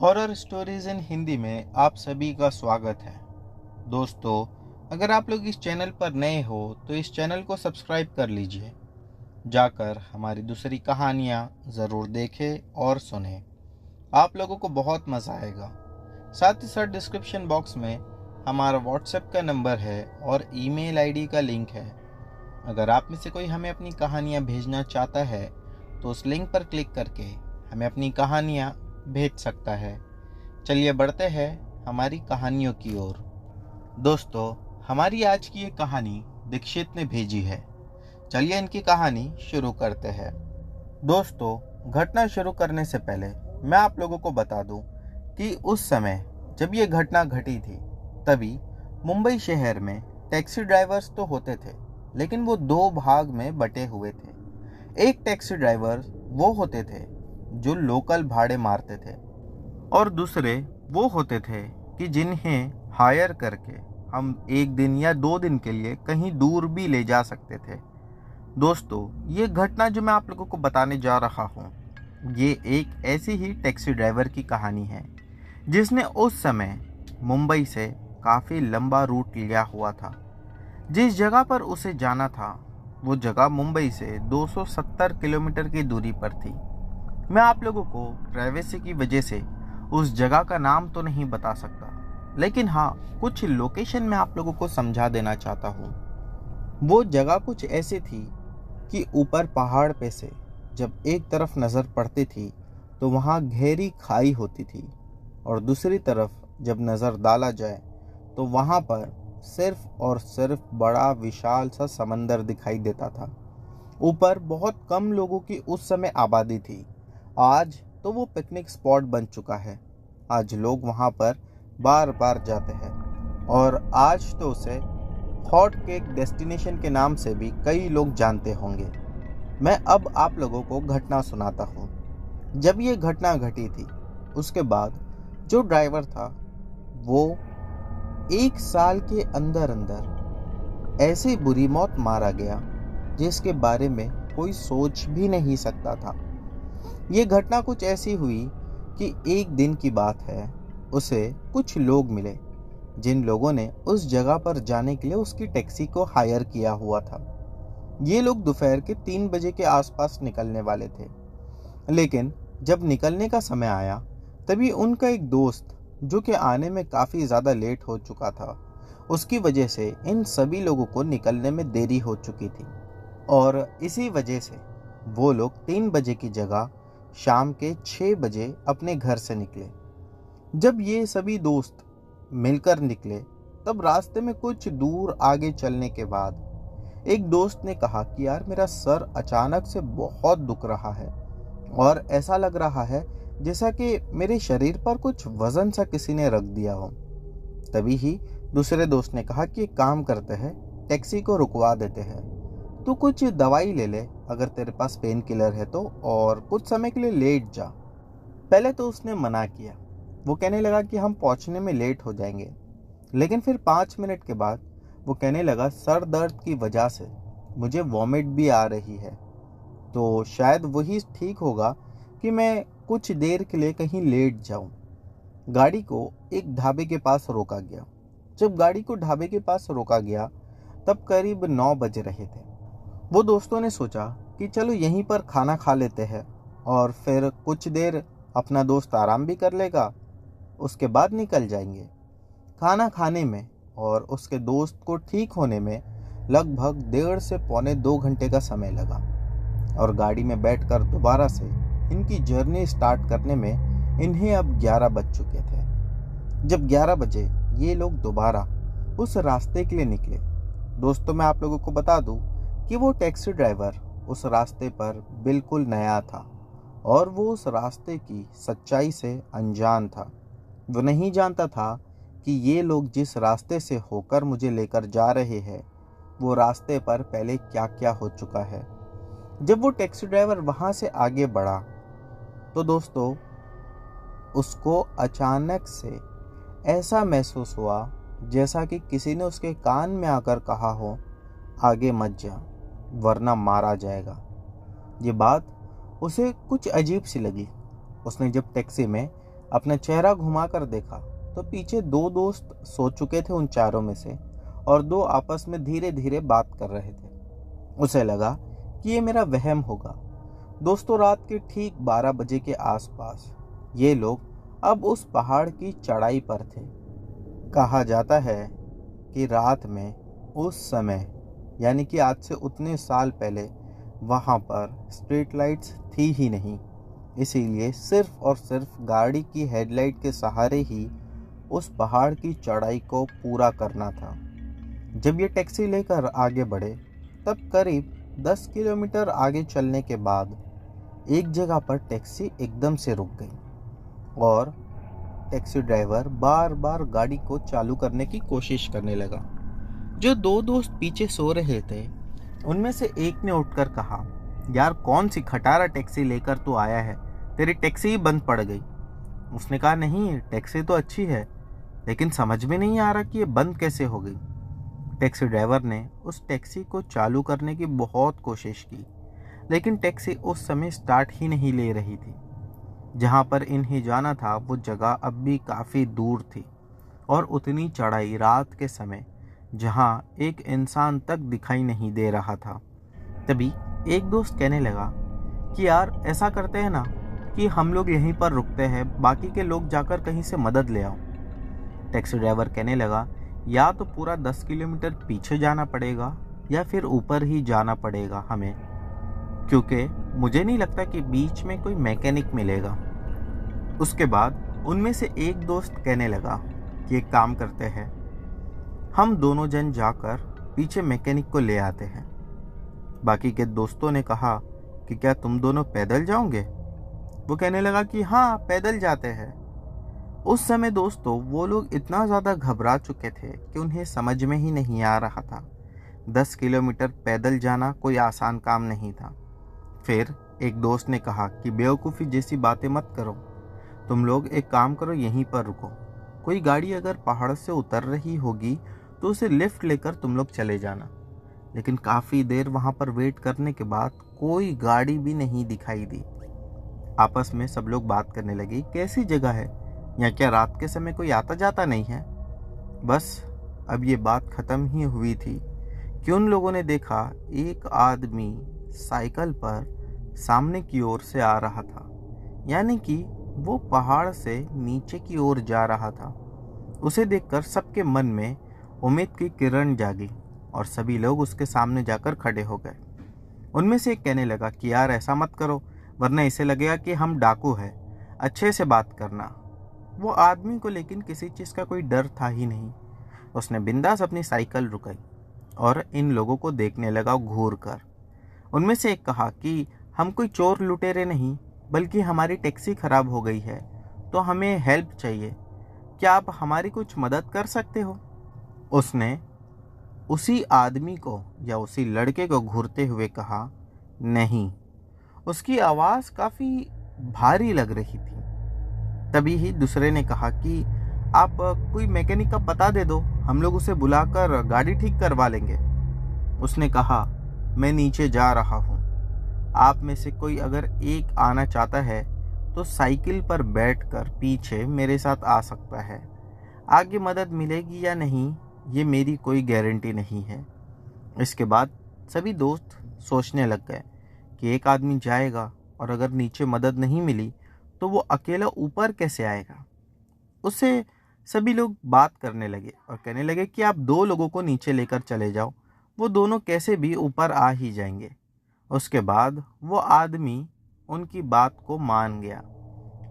Horror stories in Hindi में आप सभी का स्वागत है। दोस्तों, अगर आप लोग इस चैनल पर नए हो तो इस चैनल को सब्सक्राइब कर लीजिए। जाकर हमारी दूसरी कहानियाँ ज़रूर देखें और सुनें। आप लोगों को बहुत मज़ा आएगा। साथ ही साथ डिस्क्रिप्शन बॉक्स में हमारा व्हाट्सएप का नंबर है और ईमेल आईडी का लिंक है। अगर आप में से कोई हमें अपनी कहानियाँ भेजना चाहता है तो उस लिंक पर क्लिक करके हमें अपनी कहानियाँ भेज सकता है। चलिए बढ़ते हैं हमारी कहानियों की ओर। दोस्तों, हमारी आज की ये कहानी दीक्षित ने भेजी है। चलिए इनकी कहानी शुरू करते हैं। दोस्तों, घटना शुरू करने से पहले मैं आप लोगों को बता दूं कि उस समय जब ये घटना घटी थी तभी मुंबई शहर में टैक्सी ड्राइवर्स तो होते थे, लेकिन वो दो भाग में बटे हुए थे। एक टैक्सी ड्राइवर वो होते थे जो लोकल भाड़े मारते थे और दूसरे वो होते थे कि जिन्हें हायर करके हम एक दिन या 2 दिन के लिए कहीं दूर भी ले जा सकते थे। दोस्तों, ये घटना जो मैं आप लोगों को बताने जा रहा हूँ, ये एक ऐसी ही टैक्सी ड्राइवर की कहानी है जिसने उस समय मुंबई से काफ़ी लंबा रूट लिया हुआ था। जिस जगह पर उसे जाना था वो जगह मुंबई से 270 किलोमीटर की दूरी पर थी। मैं आप लोगों को प्राइवेसी की वजह से उस जगह का नाम तो नहीं बता सकता, लेकिन हाँ, कुछ लोकेशन मैं आप लोगों को समझा देना चाहता हूँ। वो जगह कुछ ऐसी थी कि ऊपर पहाड़ पे से जब एक तरफ नज़र पड़ती थी तो वहाँ गहरी खाई होती थी और दूसरी तरफ जब नज़र डाला जाए तो वहाँ पर सिर्फ और सिर्फ बड़ा विशाल सा समंदर दिखाई देता था। ऊपर बहुत कम लोगों की उस समय आबादी थी। आज तो वो पिकनिक स्पॉट बन चुका है। आज लोग वहाँ पर बार बार जाते हैं और आज तो उसे हॉट केक डेस्टिनेशन के नाम से भी कई लोग जानते होंगे। मैं अब आप लोगों को घटना सुनाता हूँ। जब ये घटना घटी थी उसके बाद जो ड्राइवर था वो 1 साल के अंदर अंदर ऐसी बुरी मौत मारा गया जिसके बारे में कोई सोच भी नहीं सकता था। ये घटना कुछ ऐसी हुई कि एक दिन की बात है, उसे कुछ लोग मिले जिन लोगों ने उस जगह पर जाने के लिए उसकी टैक्सी को हायर किया हुआ था। ये लोग दोपहर के 3 बजे के आसपास निकलने वाले थे, लेकिन जब निकलने का समय आया तभी उनका एक दोस्त जो कि आने में काफ़ी ज़्यादा लेट हो चुका था, उसकी वजह से इन सभी लोगों को निकलने में देरी हो चुकी थी और इसी वजह से वो लोग 3 बजे की जगह शाम के 6 बजे अपने घर से निकले। जब ये सभी दोस्त मिलकर निकले तब रास्ते में कुछ दूर आगे चलने के बाद एक दोस्त ने कहा कि यार, मेरा सर अचानक से बहुत दुख रहा है और ऐसा लग रहा है जैसा कि मेरे शरीर पर कुछ वजन सा किसी ने रख दिया हो। तभी ही दूसरे दोस्त ने कहा कि एक काम करते हैं, टैक्सी को रुकवा देते हैं, तू कुछ दवाई ले ले अगर तेरे पास पेन किलर है तो, और कुछ समय के लिए लेट जा। पहले तो उसने मना किया। वो कहने लगा कि हम पहुंचने में लेट हो जाएंगे, लेकिन फिर 5 मिनट के बाद वो कहने लगा सर दर्द की वजह से मुझे वॉमिट भी आ रही है, तो शायद वही ठीक होगा कि मैं कुछ देर के लिए कहीं लेट जाऊं। गाड़ी को एक ढाबे के पास रोका गया। जब गाड़ी को ढाबे के पास रोका गया तब करीब 9 बज रहे थे। वो दोस्तों ने सोचा कि चलो यहीं पर खाना खा लेते हैं और फिर कुछ देर अपना दोस्त आराम भी कर लेगा, उसके बाद निकल जाएंगे। खाना खाने में और उसके दोस्त को ठीक होने में लगभग 1.5 से पौने 2 घंटे का समय लगा और गाड़ी में बैठकर दोबारा से इनकी जर्नी स्टार्ट करने में इन्हें अब 11 बज चुके थे। जब 11 बजे ये लोग दोबारा उस रास्ते के लिए निकले। दोस्तों, मैं आप लोगों को बता दूं कि वो टैक्सी ड्राइवर उस रास्ते पर बिल्कुल नया था और वो उस रास्ते की सच्चाई से अनजान था। वो नहीं जानता था कि ये लोग जिस रास्ते से होकर मुझे लेकर जा रहे हैं वो रास्ते पर पहले क्या क्या हो चुका है। जब वो टैक्सी ड्राइवर वहाँ से आगे बढ़ा तो दोस्तों, उसको अचानक से ऐसा महसूस हुआ जैसा कि किसी ने उसके कान में आकर कहा हो, आगे मत जा वरना मारा जाएगा। ये बात उसे कुछ अजीब सी लगी। उसने जब टैक्सी में अपना चेहरा घुमाकर देखा तो पीछे दो दोस्त सो चुके थे उन चारों में से, और दो आपस में धीरे धीरे बात कर रहे थे। उसे लगा कि ये मेरा वहम होगा। दोस्तों, रात के ठीक 12 बजे के आसपास ये लोग अब उस पहाड़ की चढ़ाई पर थे। कहा जाता है कि रात में उस समय, यानी कि आज से उतने साल पहले, वहाँ पर स्ट्रीट लाइट्स थी ही नहीं। इसीलिए सिर्फ और सिर्फ गाड़ी की हेडलाइट के सहारे ही उस पहाड़ की चढ़ाई को पूरा करना था। जब ये टैक्सी लेकर आगे बढ़े तब करीब 10 किलोमीटर आगे चलने के बाद एक जगह पर टैक्सी एकदम से रुक गई और टैक्सी ड्राइवर बार बार गाड़ी को चालू करने की कोशिश करने लगा। जो दो दोस्त पीछे सो रहे थे उनमें से एक ने उठकर कहा, यार कौन सी खटारा टैक्सी लेकर तू आया है, तेरी टैक्सी ही बंद पड़ गई। उसने कहा, नहीं टैक्सी तो अच्छी है, लेकिन समझ में नहीं आ रहा कि ये बंद कैसे हो गई। टैक्सी ड्राइवर ने उस टैक्सी को चालू करने की बहुत कोशिश की, लेकिन टैक्सी उस समय स्टार्ट ही नहीं ले रही थी। जहाँ पर इन्हें जाना था वो जगह अब भी काफ़ी दूर थी और उतनी चढ़ाई रात के समय जहाँ एक इंसान तक दिखाई नहीं दे रहा था। तभी एक दोस्त कहने लगा कि यार ऐसा करते हैं ना कि हम लोग यहीं पर रुकते हैं, बाकी के लोग जाकर कहीं से मदद ले आओ। टैक्सी ड्राइवर कहने लगा, या तो पूरा 10 किलोमीटर पीछे जाना पड़ेगा या फिर ऊपर ही जाना पड़ेगा हमें, क्योंकि मुझे नहीं लगता कि बीच में कोई मैकेनिक मिलेगा। उसके बाद उनमें से एक दोस्त कहने लगा कि एक काम करते हैं, हम दोनों जन जाकर पीछे मैकेनिक को ले आते हैं। बाकी के दोस्तों ने कहा कि क्या तुम दोनों पैदल जाओगे? वो कहने लगा कि हाँ पैदल जाते हैं। उस समय दोस्तों वो लोग इतना ज़्यादा घबरा चुके थे कि उन्हें समझ में ही नहीं आ रहा था 10 किलोमीटर पैदल जाना कोई आसान काम नहीं था। फिर एक दोस्त ने कहा कि बेवकूफ़ी जैसी बातें मत करो, तुम लोग एक काम करो, यहीं पर रुको। कोई गाड़ी अगर पहाड़ से उतर रही होगी तो उसे लिफ्ट लेकर तुम लोग चले जाना। लेकिन काफ़ी देर वहाँ पर वेट करने के बाद कोई गाड़ी भी नहीं दिखाई दी। आपस में सब लोग बात करने लगे, कैसी जगह है, या क्या रात के समय कोई आता जाता नहीं है? बस अब ये बात ख़त्म ही हुई थी कि उन लोगों ने देखा एक आदमी साइकिल पर सामने की ओर से आ रहा था, यानी कि वो पहाड़ से नीचे की ओर जा रहा था। उसे देखकर सबके मन में उम्मीद की किरण जागी और सभी लोग उसके सामने जाकर खड़े हो गए। उनमें से एक कहने लगा कि यार ऐसा मत करो, वरना इसे लगेगा कि हम डाकू हैं, अच्छे से बात करना। वो आदमी को लेकिन किसी चीज़ का कोई डर था ही नहीं। उसने बिंदास अपनी साइकिल रुकाई और इन लोगों को देखने लगा घूर कर। उनमें से एक कहा कि हम कोई चोर लुटेरे नहीं, बल्कि हमारी टैक्सी खराब हो गई है तो हमें हेल्प चाहिए, क्या आप हमारी कुछ मदद कर सकते हो? उसने उसी आदमी को या उसी लड़के को घूरते हुए कहा, नहीं। उसकी आवाज़ काफ़ी भारी लग रही थी। तभी ही दूसरे ने कहा कि आप कोई मैकेनिक का पता दे दो, हम लोग उसे बुलाकर गाड़ी ठीक करवा लेंगे। उसने कहा, मैं नीचे जा रहा हूँ, आप में से कोई अगर एक आना चाहता है तो साइकिल पर बैठकर पीछे मेरे साथ आ सकता है। आगे मदद मिलेगी या नहीं ये मेरी कोई गारंटी नहीं है। इसके बाद सभी दोस्त सोचने लग गए कि एक आदमी जाएगा और अगर नीचे मदद नहीं मिली तो वो अकेला ऊपर कैसे आएगा। उससे सभी लोग बात करने लगे और कहने लगे कि आप दो लोगों को नीचे लेकर चले जाओ, वो दोनों कैसे भी ऊपर आ ही जाएंगे। उसके बाद वो आदमी उनकी बात को मान गया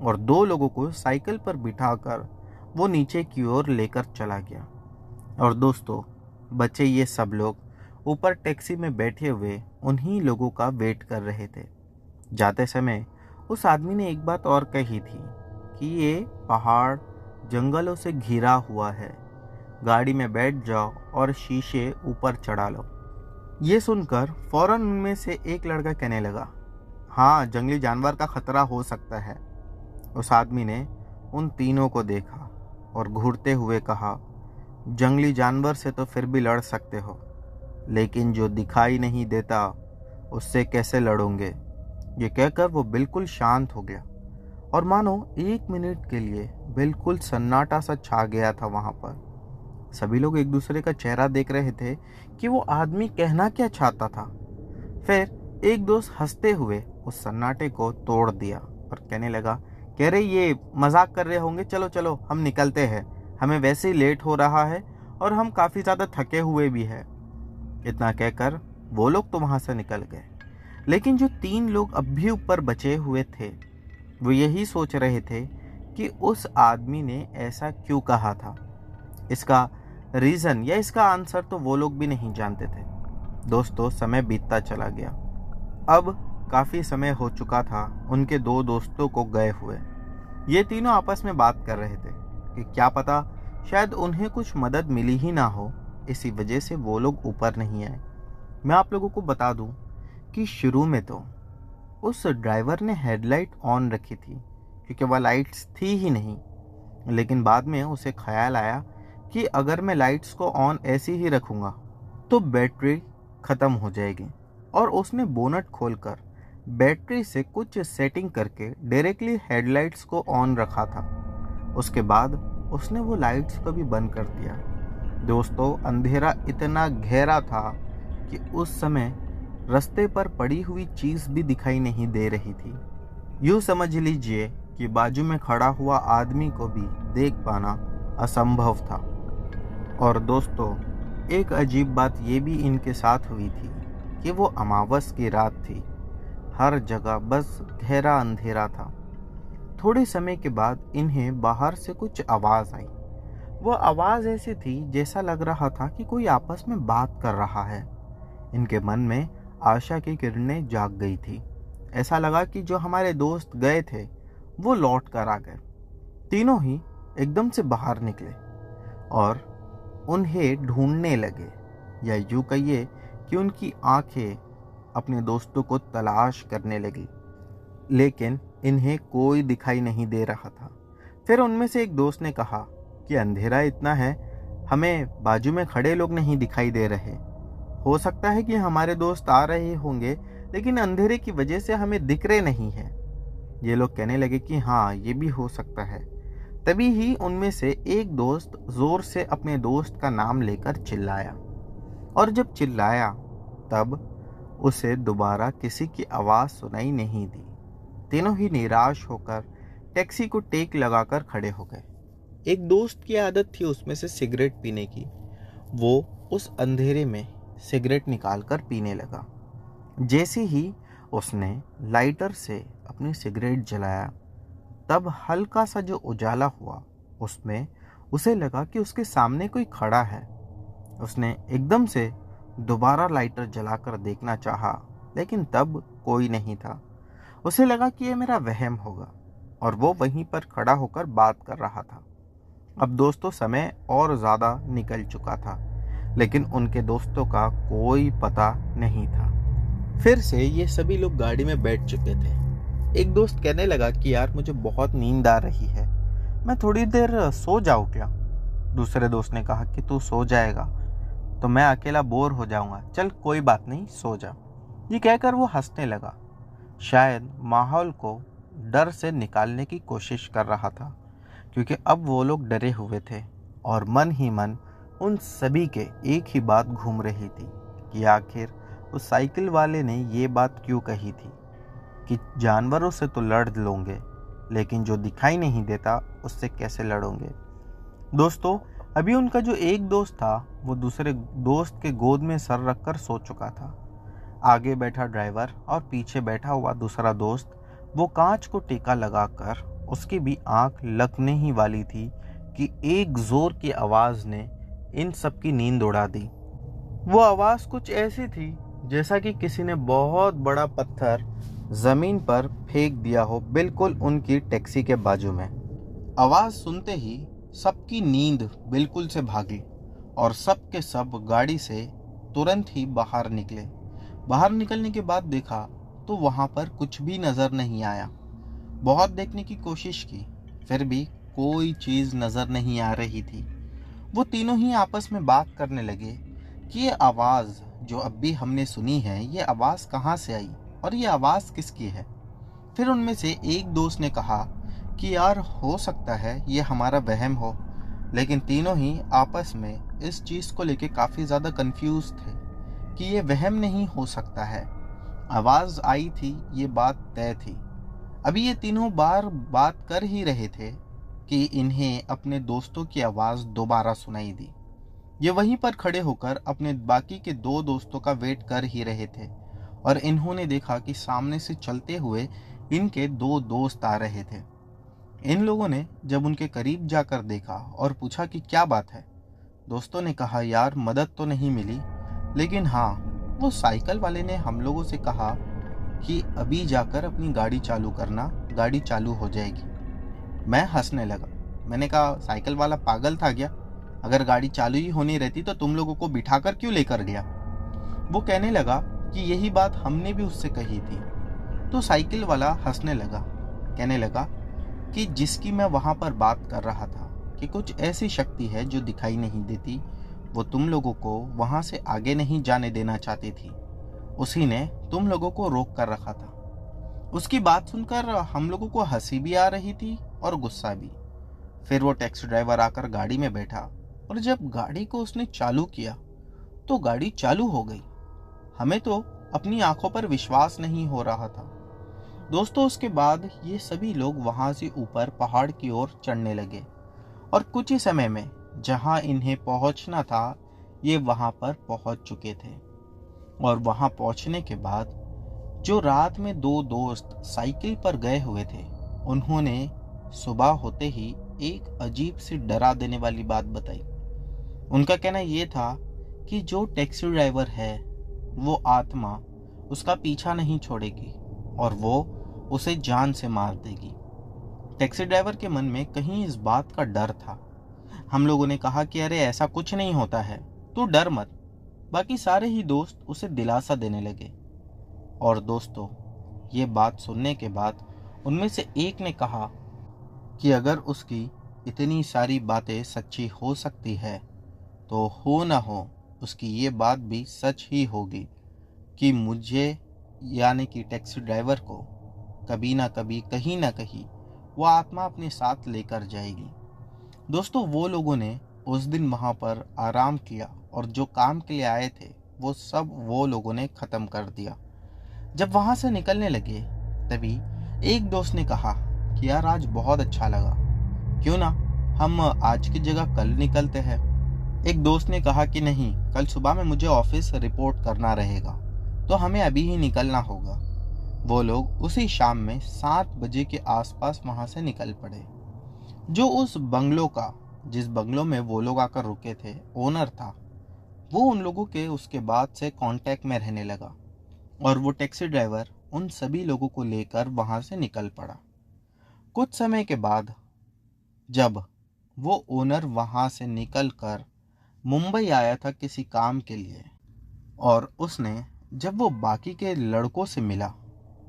और दो लोगों को साइकिल पर बिठाकर वो नीचे की ओर लेकर चला गया। और दोस्तों, बच्चे ये सब लोग ऊपर टैक्सी में बैठे हुए उन्हीं लोगों का वेट कर रहे थे। जाते समय उस आदमी ने एक बात और कही थी कि ये पहाड़ जंगलों से घिरा हुआ है, गाड़ी में बैठ जाओ और शीशे ऊपर चढ़ा लो। ये सुनकर फौरन उनमें से एक लड़का कहने लगा, हाँ जंगली जानवर का खतरा हो सकता है। उस आदमी ने उन तीनों को देखा और घूरते हुए कहा, जंगली जानवर से तो फिर भी लड़ सकते हो, लेकिन जो दिखाई नहीं देता उससे कैसे लड़ोगे? ये कहकर वो बिल्कुल शांत हो गया और मानो 1 मिनट के लिए बिल्कुल सन्नाटा सा छा गया था वहां पर। सभी लोग एक दूसरे का चेहरा देख रहे थे कि वो आदमी कहना क्या चाहता था। फिर एक दोस्त हंसते हुए उस सन्नाटे को तोड़ दिया और कहने लगा, कह रहे ये मजाक कर रहे होंगे, चलो चलो हम निकलते हैं, हमें वैसे ही लेट हो रहा है और हम काफ़ी ज़्यादा थके हुए भी हैं। इतना कहकर वो लोग तो वहाँ से निकल गए। लेकिन जो 3 लोग अब भी ऊपर बचे हुए थे वो यही सोच रहे थे कि उस आदमी ने ऐसा क्यों कहा था। इसका रीज़न या इसका आंसर तो वो लोग भी नहीं जानते थे। दोस्तों, समय बीतता चला गया। अब काफ़ी समय हो चुका था उनके 2 दोस्तों को गए हुए। ये तीनों आपस में बात कर रहे थे कि क्या पता शायद उन्हें कुछ मदद मिली ही ना हो, इसी वजह से वो लोग ऊपर नहीं आए। मैं आप लोगों को बता दूं कि शुरू में तो उस ड्राइवर ने हेडलाइट ऑन रखी थी क्योंकि वह लाइट्स थी ही नहीं। लेकिन बाद में उसे ख्याल आया कि अगर मैं लाइट्स को ऑन ऐसी ही रखूँगा तो बैटरी ख़त्म हो जाएगी, और उसने बोनट खोलकर बैटरी से कुछ सेटिंग करके डायरेक्टली हेडलाइट्स को ऑन रखा था। उसके बाद उसने वो लाइट्स को भी बंद कर दिया। दोस्तों, अंधेरा इतना गहरा था कि उस समय रास्ते पर पड़ी हुई चीज़ भी दिखाई नहीं दे रही थी। यूँ समझ लीजिए कि बाजू में खड़ा हुआ आदमी को भी देख पाना असंभव था। और दोस्तों, एक अजीब बात ये भी इनके साथ हुई थी कि वो अमावस की रात थी। हर जगह बस गहरा अंधेरा था। थोड़े समय के बाद इन्हें बाहर से कुछ आवाज़ आई। वो आवाज़ ऐसी थी जैसा लग रहा था कि कोई आपस में बात कर रहा है। इनके मन में आशा की किरणें जाग गई थी। ऐसा लगा कि जो हमारे दोस्त गए थे वो लौट कर आ गए। तीनों ही एकदम से बाहर निकले और उन्हें ढूंढने लगे, या यूँ कहिए कि उनकी आंखें अपने दोस्तों को तलाश करने लगी, लेकिन इन्हें कोई दिखाई नहीं दे रहा था। फिर उनमें से एक दोस्त ने कहा कि अंधेरा इतना है, हमें बाजू में खड़े लोग नहीं दिखाई दे रहे। हो सकता है कि हमारे दोस्त आ रहे होंगे, लेकिन अंधेरे की वजह से हमें दिख रहे नहीं हैं। ये लोग कहने लगे कि हाँ, ये भी हो सकता है। तभी ही उनमें से एक दोस्त जोर से अपने दोस्त का नाम लेकर चिल्लाया, और जब चिल्लाया तब उसे दोबारा किसी की आवाज़ सुनाई नहीं दी। तीनों ही निराश होकर टैक्सी को टेक लगाकर खड़े हो गए। एक दोस्त की आदत थी उसमें से सिगरेट पीने की। वो उस अंधेरे में सिगरेट निकालकर पीने लगा। जैसे ही उसने लाइटर से अपनी सिगरेट जलाया, तब हल्का सा जो उजाला हुआ उसमें उसे लगा कि उसके सामने कोई खड़ा है। उसने एकदम से दोबारा लाइटर जलाकर देखना चाहा, लेकिन तब कोई नहीं था। उसे लगा कि यह मेरा वहम होगा, और वो वहीं पर खड़ा होकर बात कर रहा था। अब दोस्तों, समय और ज़्यादा निकल चुका था, लेकिन उनके दोस्तों का कोई पता नहीं था। फिर से ये सभी लोग गाड़ी में बैठ चुके थे। एक दोस्त कहने लगा कि यार मुझे बहुत नींद आ रही है, मैं थोड़ी देर सो जाऊँ क्या? दूसरे दोस्त ने कहा कि तू सो जाएगा तो मैं अकेला बोर हो जाऊंगा, चल कोई बात नहीं, सो जा। ये कहकर वो हंसने लगा। शायद माहौल को डर से निकालने की कोशिश कर रहा था, क्योंकि अब वो लोग डरे हुए थे और मन ही मन उन सभी के एक ही बात घूम रही थी कि आखिर उस साइकिल वाले ने ये बात क्यों कही थी कि जानवरों से तो लड़ लोगे, लेकिन जो दिखाई नहीं देता उससे कैसे लड़ोगे। दोस्तों, अभी उनका जो एक दोस्त था वो दूसरे दोस्त के गोद में सर रखकर सो चुका था। आगे बैठा ड्राइवर और पीछे बैठा हुआ दूसरा दोस्त, वो कांच को टेका लगाकर उसकी भी आंख लगने ही वाली थी कि एक जोर की आवाज़ ने इन सब की नींद उड़ा दी। वो आवाज़ कुछ ऐसी थी जैसा कि किसी ने बहुत बड़ा पत्थर ज़मीन पर फेंक दिया हो, बिल्कुल उनकी टैक्सी के बाजू में। आवाज़ सुनते ही सबकी नींद बिल्कुल से भागी और सब के सब गाड़ी से तुरंत ही बाहर निकले। बाहर निकलने के बाद देखा तो वहाँ पर कुछ भी नज़र नहीं आया। बहुत देखने की कोशिश की, फिर भी कोई चीज़ नज़र नहीं आ रही थी। वो तीनों ही आपस में बात करने लगे कि ये आवाज़ जो अब भी हमने सुनी है, ये आवाज़ कहाँ से आई और ये आवाज़ किसकी है। फिर उनमें से एक दोस्त ने कहा कि यार हो सकता है ये हमारा वहम हो, लेकिन तीनों ही आपस में इस चीज़ को लेके काफ़ी ज़्यादा कंफ्यूज थे कि ये वहम नहीं हो सकता है। आवाज़ आई थी, ये बात तय थी। अभी ये तीनों बार बात कर ही रहे थे कि इन्हें अपने दोस्तों की आवाज़ दोबारा सुनाई दी। ये वहीं पर खड़े होकर अपने बाकी के दो दोस्तों का वेट कर ही रहे थे और इन्होंने देखा कि सामने से चलते हुए इनके दो दोस्त आ रहे थे। इन लोगों ने जब उनके करीब जाकर देखा और पूछा कि क्या बात है, दोस्तों ने कहा यार मदद तो नहीं मिली, लेकिन हाँ, वो साइकिल वाले ने हम लोगों से कहा कि अभी जाकर अपनी गाड़ी चालू करना, गाड़ी चालू हो जाएगी। मैं हंसने लगा। मैंने कहा साइकिल वाला पागल था क्या? अगर गाड़ी चालू ही होनी रहती तो तुम लोगों को बिठाकर क्यों लेकर गया? वो कहने लगा कि यही बात हमने भी उससे कही थी। तो साइकिल वाला हंसने लगा, कहने लगा कि जिसकी मैं वहां पर बात कर रहा था कि कुछ ऐसी शक्ति है जो दिखाई नहीं देती, वो तुम लोगों को वहां से आगे नहीं जाने देना चाहती थी, उसी ने तुम लोगों को रोक कर रखा था। उसकी बात सुनकर हम लोगों को हंसी भी आ रही थी और गुस्सा भी। फिर वो टैक्सी ड्राइवर आकर गाड़ी में बैठा और जब गाड़ी को उसने चालू किया तो गाड़ी चालू हो गई। हमें तो अपनी आंखों पर विश्वास नहीं हो रहा था। दोस्तों, उसके बाद ये सभी लोग वहां से ऊपर पहाड़ की ओर चढ़ने लगे और कुछ ही समय में जहां इन्हें पहुंचना था ये वहां पर पहुंच चुके थे। और वहां पहुंचने के बाद जो रात में दो दोस्त साइकिल पर गए हुए थे, उन्होंने सुबह होते ही एक अजीब सी डरा देने वाली बात बताई। उनका कहना यह था कि जो टैक्सी ड्राइवर है वो आत्मा उसका पीछा नहीं छोड़ेगी और वो उसे जान से मार देगी। टैक्सी ड्राइवर के मन में कहीं इस बात का डर था। हम लोगों ने कहा कि अरे ऐसा कुछ नहीं होता है, तू डर मत। बाकी सारे ही दोस्त उसे दिलासा देने लगे। और दोस्तों, ये बात सुनने के बाद उनमें से एक ने कहा कि अगर उसकी इतनी सारी बातें सच्ची हो सकती है तो हो ना हो उसकी ये बात भी सच ही होगी कि मुझे यानी कि टैक्सी ड्राइवर को कभी ना कभी कहीं ना कहीं वो आत्मा अपने साथ लेकर जाएगी। दोस्तों, वो लोगों ने उस दिन वहां पर आराम किया और जो काम के लिए आए थे वो सब वो लोगों ने खत्म कर दिया। जब वहां से निकलने लगे तभी एक दोस्त ने कहा कि यार आज बहुत अच्छा लगा, क्यों ना हम आज की जगह कल निकलते हैं। एक दोस्त ने कहा कि नहीं, कल सुबह में मुझे ऑफिस रिपोर्ट करना रहेगा तो हमें अभी ही निकलना होगा। वो लोग उसी शाम में 7 बजे के आसपास वहां से निकल पड़े। जो उस बंगलो का, जिस बंगलो में वो लोग आकर रुके थे, ओनर था, वो उन लोगों के उसके बाद से कांटेक्ट में रहने लगा और वो टैक्सी ड्राइवर उन सभी लोगों को लेकर वहां से निकल पड़ा। कुछ समय के बाद जब वो ओनर वहां से निकलकर मुंबई आया था किसी काम के लिए और उसने जब वो बाकी के लड़कों से मिला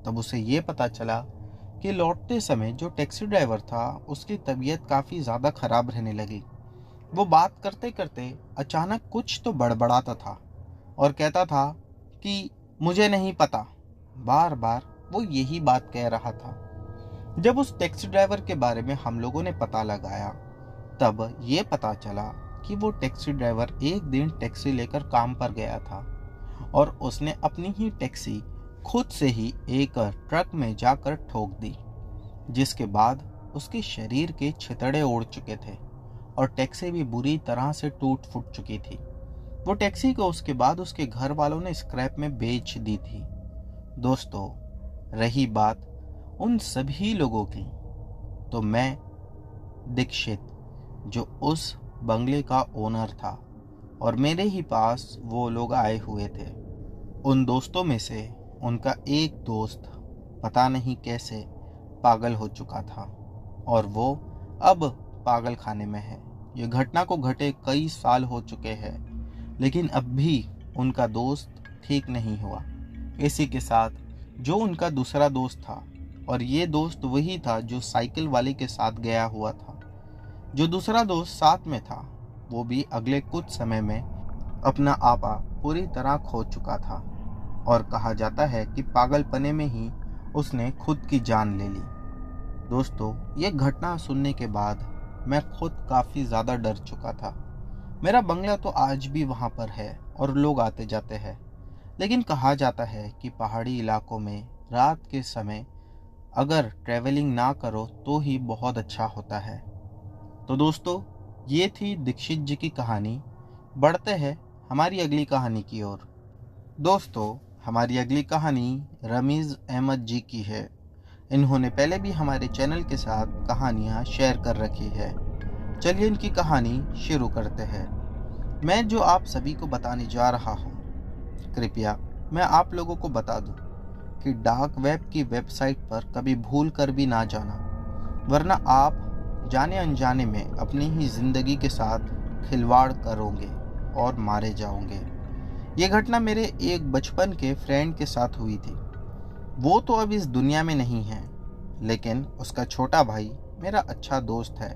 तब उसे ये पता चला कि लौटते समय जो टैक्सी ड्राइवर था उसकी तबीयत काफ़ी ज़्यादा खराब रहने लगी। वो बात करते करते अचानक कुछ तो बड़बड़ाता था और कहता था कि मुझे नहीं पता। बार बार वो यही बात कह रहा था। जब उस टैक्सी ड्राइवर के बारे में हम लोगों ने पता लगाया तब ये पता चला कि वो टैक्सी ड्राइवर एक दिन टैक्सी लेकर काम पर गया था और उसने अपनी ही टैक्सी खुद से ही एक ट्रक में जाकर ठोक दी, जिसके बाद उसके शरीर के छितड़े उड़ चुके थे और टैक्सी भी बुरी तरह से टूट फूट चुकी थी। वो टैक्सी को उसके बाद उसके घर वालों ने स्क्रैप में बेच दी थी। दोस्तों, रही बात उन सभी लोगों की, तो मैं दीक्षित, जो उस बंगले का ओनर था और मेरे ही पास वो लोग आए हुए थे, उन दोस्तों में से उनका एक दोस्त पता नहीं कैसे पागल हो चुका था और वो अब पागल खाने में है। ये घटना को घटे कई साल हो चुके हैं, लेकिन अब भी उनका दोस्त ठीक नहीं हुआ। इसी के साथ जो उनका दूसरा दोस्त था, और ये दोस्त वही था जो साइकिल वाले के साथ गया हुआ था, जो दूसरा दोस्त साथ में था, वो भी अगले कुछ समय में अपना आपा पूरी तरह खो चुका था और कहा जाता है कि पागलपने में ही उसने खुद की जान ले ली। दोस्तों, ये घटना सुनने के बाद मैं खुद काफ़ी ज़्यादा डर चुका था। मेरा बंगला तो आज भी वहाँ पर है और लोग आते जाते हैं, लेकिन कहा जाता है कि पहाड़ी इलाकों में रात के समय अगर ट्रैवलिंग ना करो तो ही बहुत अच्छा होता है। तो दोस्तों, ये थी दीक्षित जी की कहानी। बढ़ते हैं हमारी अगली कहानी की ओर। दोस्तों, हमारी अगली कहानी रमीज़ अहमद जी की है। इन्होंने पहले भी हमारे चैनल के साथ कहानियाँ शेयर कर रखी है। चलिए इनकी कहानी शुरू करते हैं। मैं जो आप सभी को बताने जा रहा हूँ, कृपया मैं आप लोगों को बता दूँ कि डार्क वेब की वेबसाइट पर कभी भूल कर भी ना जाना, वरना आप जाने अनजाने में अपनी ही ज़िंदगी के साथ खिलवाड़ करोगे और मारे जाओगे। ये घटना मेरे एक बचपन के फ्रेंड के साथ हुई थी। वो तो अब इस दुनिया में नहीं है, लेकिन उसका छोटा भाई मेरा अच्छा दोस्त है।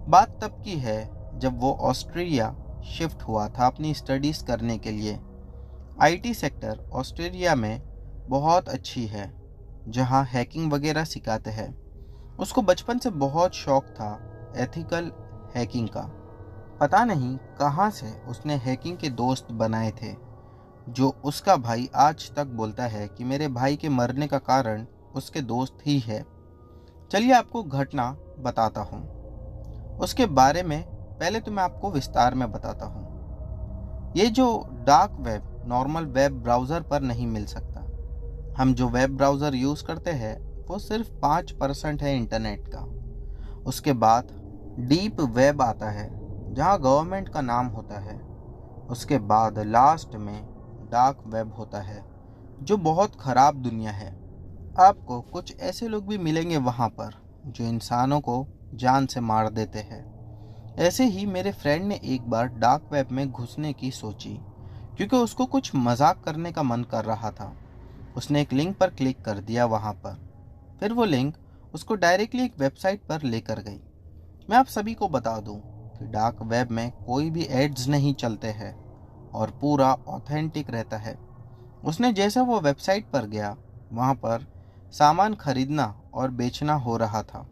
बात तब की है जब वो ऑस्ट्रेलिया शिफ्ट हुआ था अपनी स्टडीज़ करने के लिए। आईटी सेक्टर ऑस्ट्रेलिया में बहुत अच्छी है, जहाँ हैकिंग वगैरह सिखाते हैं। उसको बचपन से बहुत शौक था एथिकल हैकिंग का। पता नहीं कहाँ से उसने हैकिंग के दोस्त बनाए थे, जो उसका भाई आज तक बोलता है कि मेरे भाई के मरने का कारण उसके दोस्त ही है। चलिए आपको घटना बताता हूँ। उसके बारे में पहले तो मैं आपको विस्तार में बताता हूँ। ये जो dark web normal web browser पर नहीं मिल सकता। हम जो वेब ब्राउज़र यूज़ करते हैं वो सिर्फ 5% है इंटरनेट का। उसके बाद डीप वेब आता है, जहाँ गवर्नमेंट का नाम होता है। उसके बाद लास्ट में डार्क वेब होता है, जो बहुत ख़राब दुनिया है। आपको कुछ ऐसे लोग भी मिलेंगे वहाँ पर जो इंसानों को जान से मार देते हैं। ऐसे ही मेरे फ्रेंड ने एक बार डार्क वेब में घुसने की सोची, क्योंकि उसको कुछ मजाक करने का मन कर रहा था। उसने एक लिंक पर क्लिक कर दिया वहाँ पर। फिर वो लिंक उसको डायरेक्टली एक वेबसाइट पर लेकर गई। मैं आप सभी को बता दूँ कि डार्क वेब में कोई भी एड्स नहीं चलते हैं और पूरा ऑथेंटिक रहता है। उसने जैसे वो वेबसाइट पर गया, वहाँ पर सामान खरीदना और बेचना हो रहा था।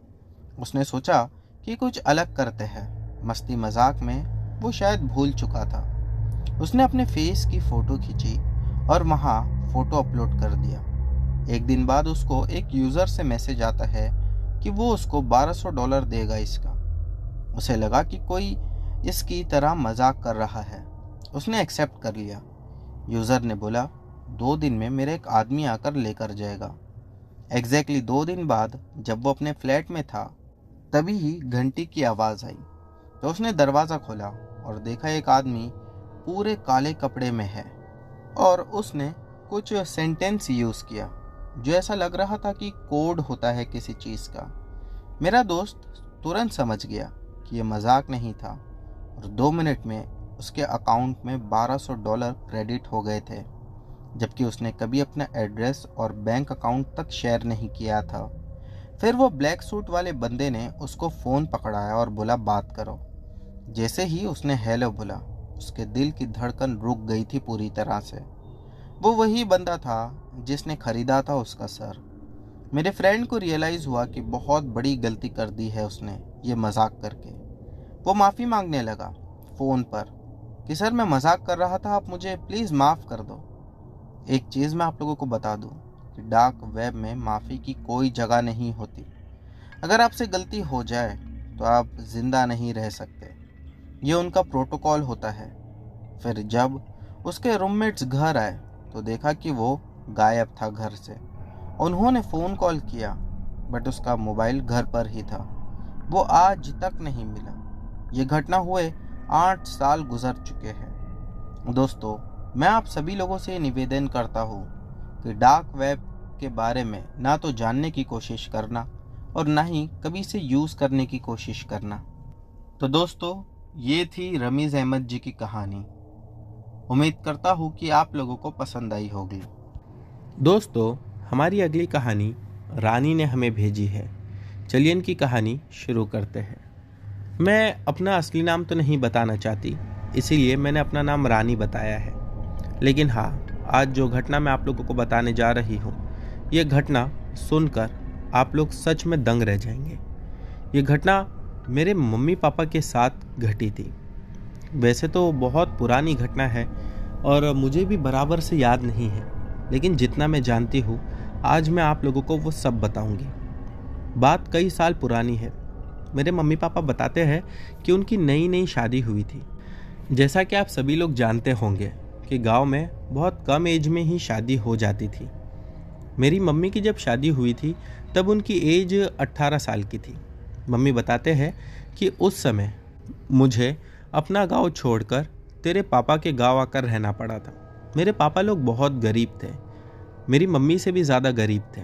उसने सोचा कि कुछ अलग करते हैं। मस्ती मजाक में वो शायद भूल चुका था। उसने अपने फेस की फ़ोटो खींची और वहाँ फ़ोटो अपलोड कर दिया। एक दिन बाद उसको एक यूज़र से मैसेज आता है कि वो उसको $1200 देगा इसका। उसे लगा कि कोई इसकी तरह मजाक कर रहा है। उसने एक्सेप्ट कर लिया। यूज़र ने बोला 2 दिन में मेरा एक आदमी आकर लेकर जाएगा। एग्जैक्टली 2 दिन बाद जब वो अपने फ्लैट में था, तभी ही घंटी की आवाज़ आई। तो उसने दरवाज़ा खोला और देखा एक आदमी पूरे काले कपड़े में है, और उसने कुछ सेंटेंस यूज़ किया जो ऐसा लग रहा था कि कोड होता है किसी चीज़ का। मेरा दोस्त तुरंत समझ गया कि ये मजाक नहीं था, और 2 मिनट में उसके अकाउंट में $1200 क्रेडिट हो गए थे, जबकि उसने कभी अपना एड्रेस और बैंक अकाउंट तक शेयर नहीं किया था। फिर वो ब्लैक सूट वाले बंदे ने उसको फ़ोन पकड़ाया और बोला बात करो। जैसे ही उसने हेलो बोला, उसके दिल की धड़कन रुक गई थी पूरी तरह से। वो वही बंदा था जिसने खरीदा था उसका सर। मेरे फ्रेंड को रियलाइज़ हुआ कि बहुत बड़ी गलती कर दी है उसने ये मजाक करके। वो माफ़ी मांगने लगा फ़ोन पर कि सर मैं मजाक कर रहा था, आप मुझे प्लीज़ माफ़ कर दो। एक चीज़ मैं आप लोगों को बता दूं कि डार्क वेब में माफ़ी की कोई जगह नहीं होती। अगर आपसे गलती हो जाए तो आप ज़िंदा नहीं रह सकते। ये उनका प्रोटोकॉल होता है। फिर जब उसके रूममेट्स घर आए तो देखा कि वो गायब था घर से। उन्होंने फ़ोन कॉल किया, बट उसका मोबाइल घर पर ही था। वो आज तक नहीं मिला। ये घटना हुए 8 साल गुजर चुके हैं। दोस्तों, मैं आप सभी लोगों से निवेदन करता हूँ कि डार्क वेब के बारे में ना तो जानने की कोशिश करना और ना ही कभी इसे यूज़ करने की कोशिश करना। तो दोस्तों, ये थी रमीज़ अहमद जी की कहानी। उम्मीद करता हूँ कि आप लोगों को पसंद आई होगी। दोस्तों, हमारी अगली कहानी रानी ने हमें भेजी है। चलिए इनकी कहानी शुरू करते हैं। मैं अपना असली नाम तो नहीं बताना चाहती, इसीलिए मैंने अपना नाम रानी बताया है। लेकिन हाँ, आज जो घटना मैं आप लोगों को बताने जा रही हूँ, ये घटना सुनकर आप लोग सच में दंग रह जाएंगे। ये घटना मेरे मम्मी पापा के साथ घटी थी। वैसे तो बहुत पुरानी घटना है और मुझे भी बराबर से याद नहीं है, लेकिन जितना मैं जानती हूँ आज मैं आप लोगों को वो सब बताऊंगी। बात कई साल पुरानी है। मेरे मम्मी पापा बताते हैं कि उनकी नई नई शादी हुई थी। जैसा कि आप सभी लोग जानते होंगे कि गांव में बहुत कम एज में ही शादी हो जाती थी। मेरी मम्मी की जब शादी हुई थी तब उनकी एज 18 साल की थी। मम्मी बताते हैं कि उस समय मुझे अपना गांव छोड़कर तेरे पापा के गांव आकर रहना पड़ा था। मेरे पापा लोग बहुत गरीब थे, मेरी मम्मी से भी ज़्यादा गरीब थे।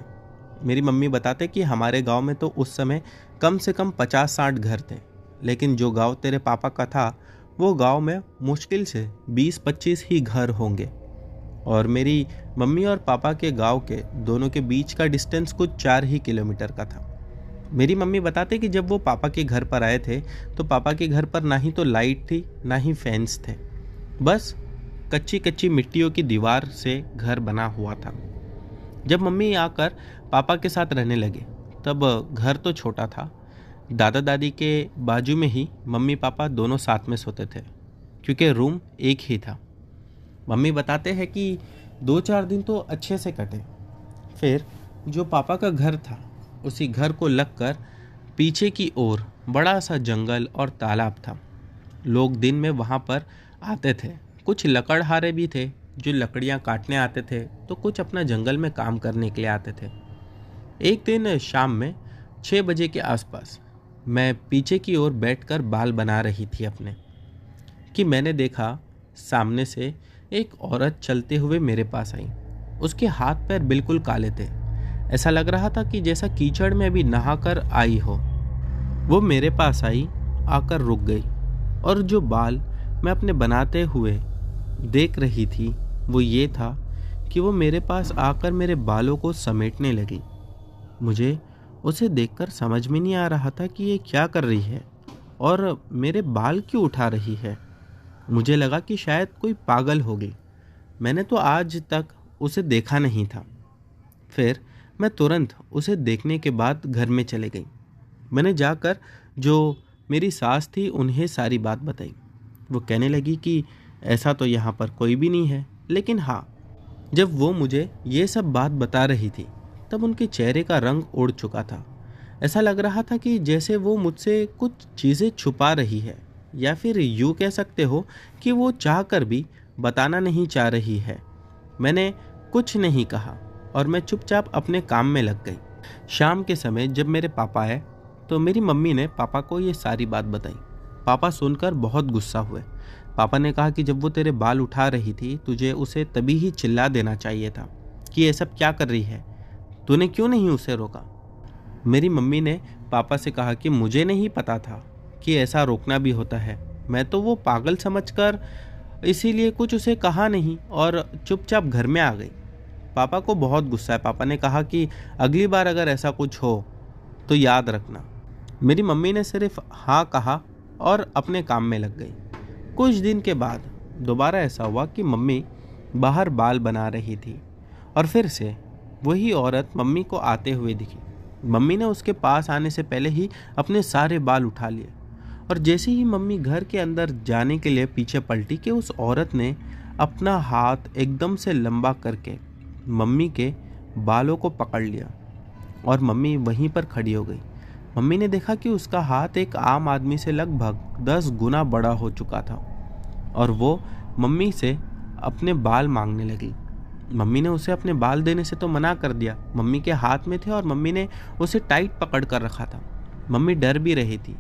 मेरी मम्मी बताते कि हमारे गांव में तो उस समय कम से कम 50-60 घर थे, लेकिन जो गांव तेरे पापा का था वो गांव में मुश्किल से 20-25 ही घर होंगे। और मेरी मम्मी और पापा के गांव के दोनों के बीच का डिस्टेंस कुछ 4 ही किलोमीटर का था। मेरी मम्मी बताते कि जब वो पापा के घर पर आए थे तो पापा के घर पर ना ही तो लाइट थी ना ही फैंस थे, बस कच्ची कच्ची मिट्टियों की दीवार से घर बना हुआ था। जब मम्मी आकर पापा के साथ रहने लगे तब घर तो छोटा था। दादा दादी के बाजू में ही मम्मी पापा दोनों साथ में सोते थे क्योंकि रूम एक ही था। मम्मी बताते हैं कि 2-4 दिन तो अच्छे से कटे। फिर जो पापा का घर था उसी घर को लगकर पीछे की ओर बड़ा सा जंगल और तालाब था। लोग दिन में वहाँ पर आते थे। कुछ लकड़हारे भी थे जो लकड़ियाँ काटने आते थे, तो कुछ अपना जंगल में काम करने के लिए आते थे। एक दिन शाम में 6 बजे के आसपास मैं पीछे की ओर बैठकर बाल बना रही थी अपने, कि मैंने देखा सामने से एक औरत चलते हुए मेरे पास आई। उसके हाथ पैर बिल्कुल काले थे। ऐसा लग रहा था कि जैसा कीचड़ में अभी नहाकर आई हो। वो मेरे पास आई, आकर रुक गई, और जो बाल मैं अपने बनाते हुए देख रही थी वो ये था कि वो मेरे पास आकर मेरे बालों को समेटने लगी। मुझे उसे देखकर समझ में नहीं आ रहा था कि ये क्या कर रही है और मेरे बाल क्यों उठा रही है। मुझे लगा कि शायद कोई पागल होगी। मैंने तो आज तक उसे देखा नहीं था। फिर मैं तुरंत उसे देखने के बाद घर में चले गई। मैंने जाकर जो मेरी सास थी उन्हें सारी बात बताई। वो कहने लगी कि ऐसा तो यहाँ पर कोई भी नहीं है, लेकिन हाँ, जब वो मुझे ये सब बात बता रही थी तब उनके चेहरे का रंग उड़ चुका था। ऐसा लग रहा था कि जैसे वो मुझसे कुछ चीज़ें छुपा रही है, या फिर यूँ कह सकते हो कि वो चाहकर भी बताना नहीं चाह रही है। मैंने कुछ नहीं कहा और मैं चुपचाप अपने काम में लग गई। शाम के समय जब मेरे पापा आए तो मेरी मम्मी ने पापा को ये सारी बात बताई। पापा सुनकर बहुत गुस्सा हुए। पापा ने कहा कि जब वो तेरे बाल उठा रही थी तुझे उसे तभी ही चिल्ला देना चाहिए था कि ये सब क्या कर रही है, तूने क्यों नहीं उसे रोका। मेरी मम्मी ने पापा से कहा कि मुझे नहीं पता था कि ऐसा रोकना भी होता है। मैं तो वो पागल समझकर इसीलिए कुछ उसे कहा नहीं और चुपचाप घर में आ गई। पापा को बहुत गुस्सा है। पापा ने कहा कि अगली बार अगर ऐसा कुछ हो तो याद रखना। मेरी मम्मी ने सिर्फ हाँ कहा और अपने काम में लग गई। कुछ दिन के बाद दोबारा ऐसा हुआ कि मम्मी बाहर बाल बना रही थी और फिर से वही औरत मम्मी को आते हुए दिखी। मम्मी ने उसके पास आने से पहले ही अपने सारे बाल उठा लिए और जैसे ही मम्मी घर के अंदर जाने के लिए पीछे पलटी कि उस औरत ने अपना हाथ एकदम से लंबा करके मम्मी के बालों को पकड़ लिया और मम्मी वहीं पर खड़ी हो गई। मम्मी ने देखा कि उसका हाथ एक आम आदमी से लगभग 10 गुना बड़ा हो चुका था और वो मम्मी से अपने बाल मांगने लगी। मम्मी ने उसे अपने बाल देने से तो मना कर दिया। मम्मी के हाथ में थे और मम्मी ने उसे टाइट पकड़ कर रखा था। मम्मी डर भी रही थी।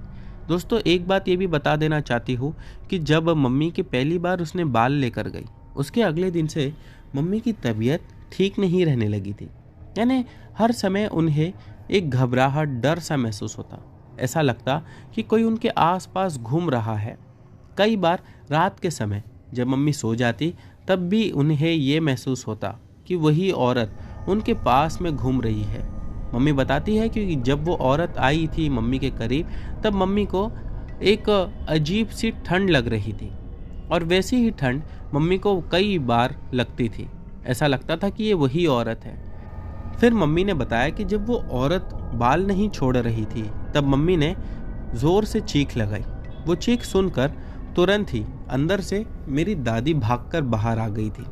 दोस्तों, एक बात ये भी बता देना चाहती हूँ कि जब मम्मी की पहली बार उसने बाल लेकर गई, उसके अगले दिन से मम्मी की तबीयत ठीक नहीं रहने लगी थी। यानी हर समय उन्हें एक घबराहट, डर सा महसूस होता। ऐसा लगता कि कोई उनके आसपास घूम रहा है। कई बार रात के समय जब मम्मी सो जाती तब भी उन्हें ये महसूस होता कि वही औरत उनके पास में घूम रही है। मम्मी बताती है कि जब वो औरत आई थी मम्मी के करीब तब मम्मी को एक अजीब सी ठंड लग रही थी और वैसी ही ठंड मम्मी को कई बार लगती थी। ऐसा लगता था कि ये वही औरत है। फिर मम्मी ने बताया कि जब वो औरत बाल नहीं छोड़ रही थी तब मम्मी ने जोर से चीख लगाई। वो चीख सुनकर तुरंत ही अंदर से मेरी दादी भागकर बाहर आ गई थी।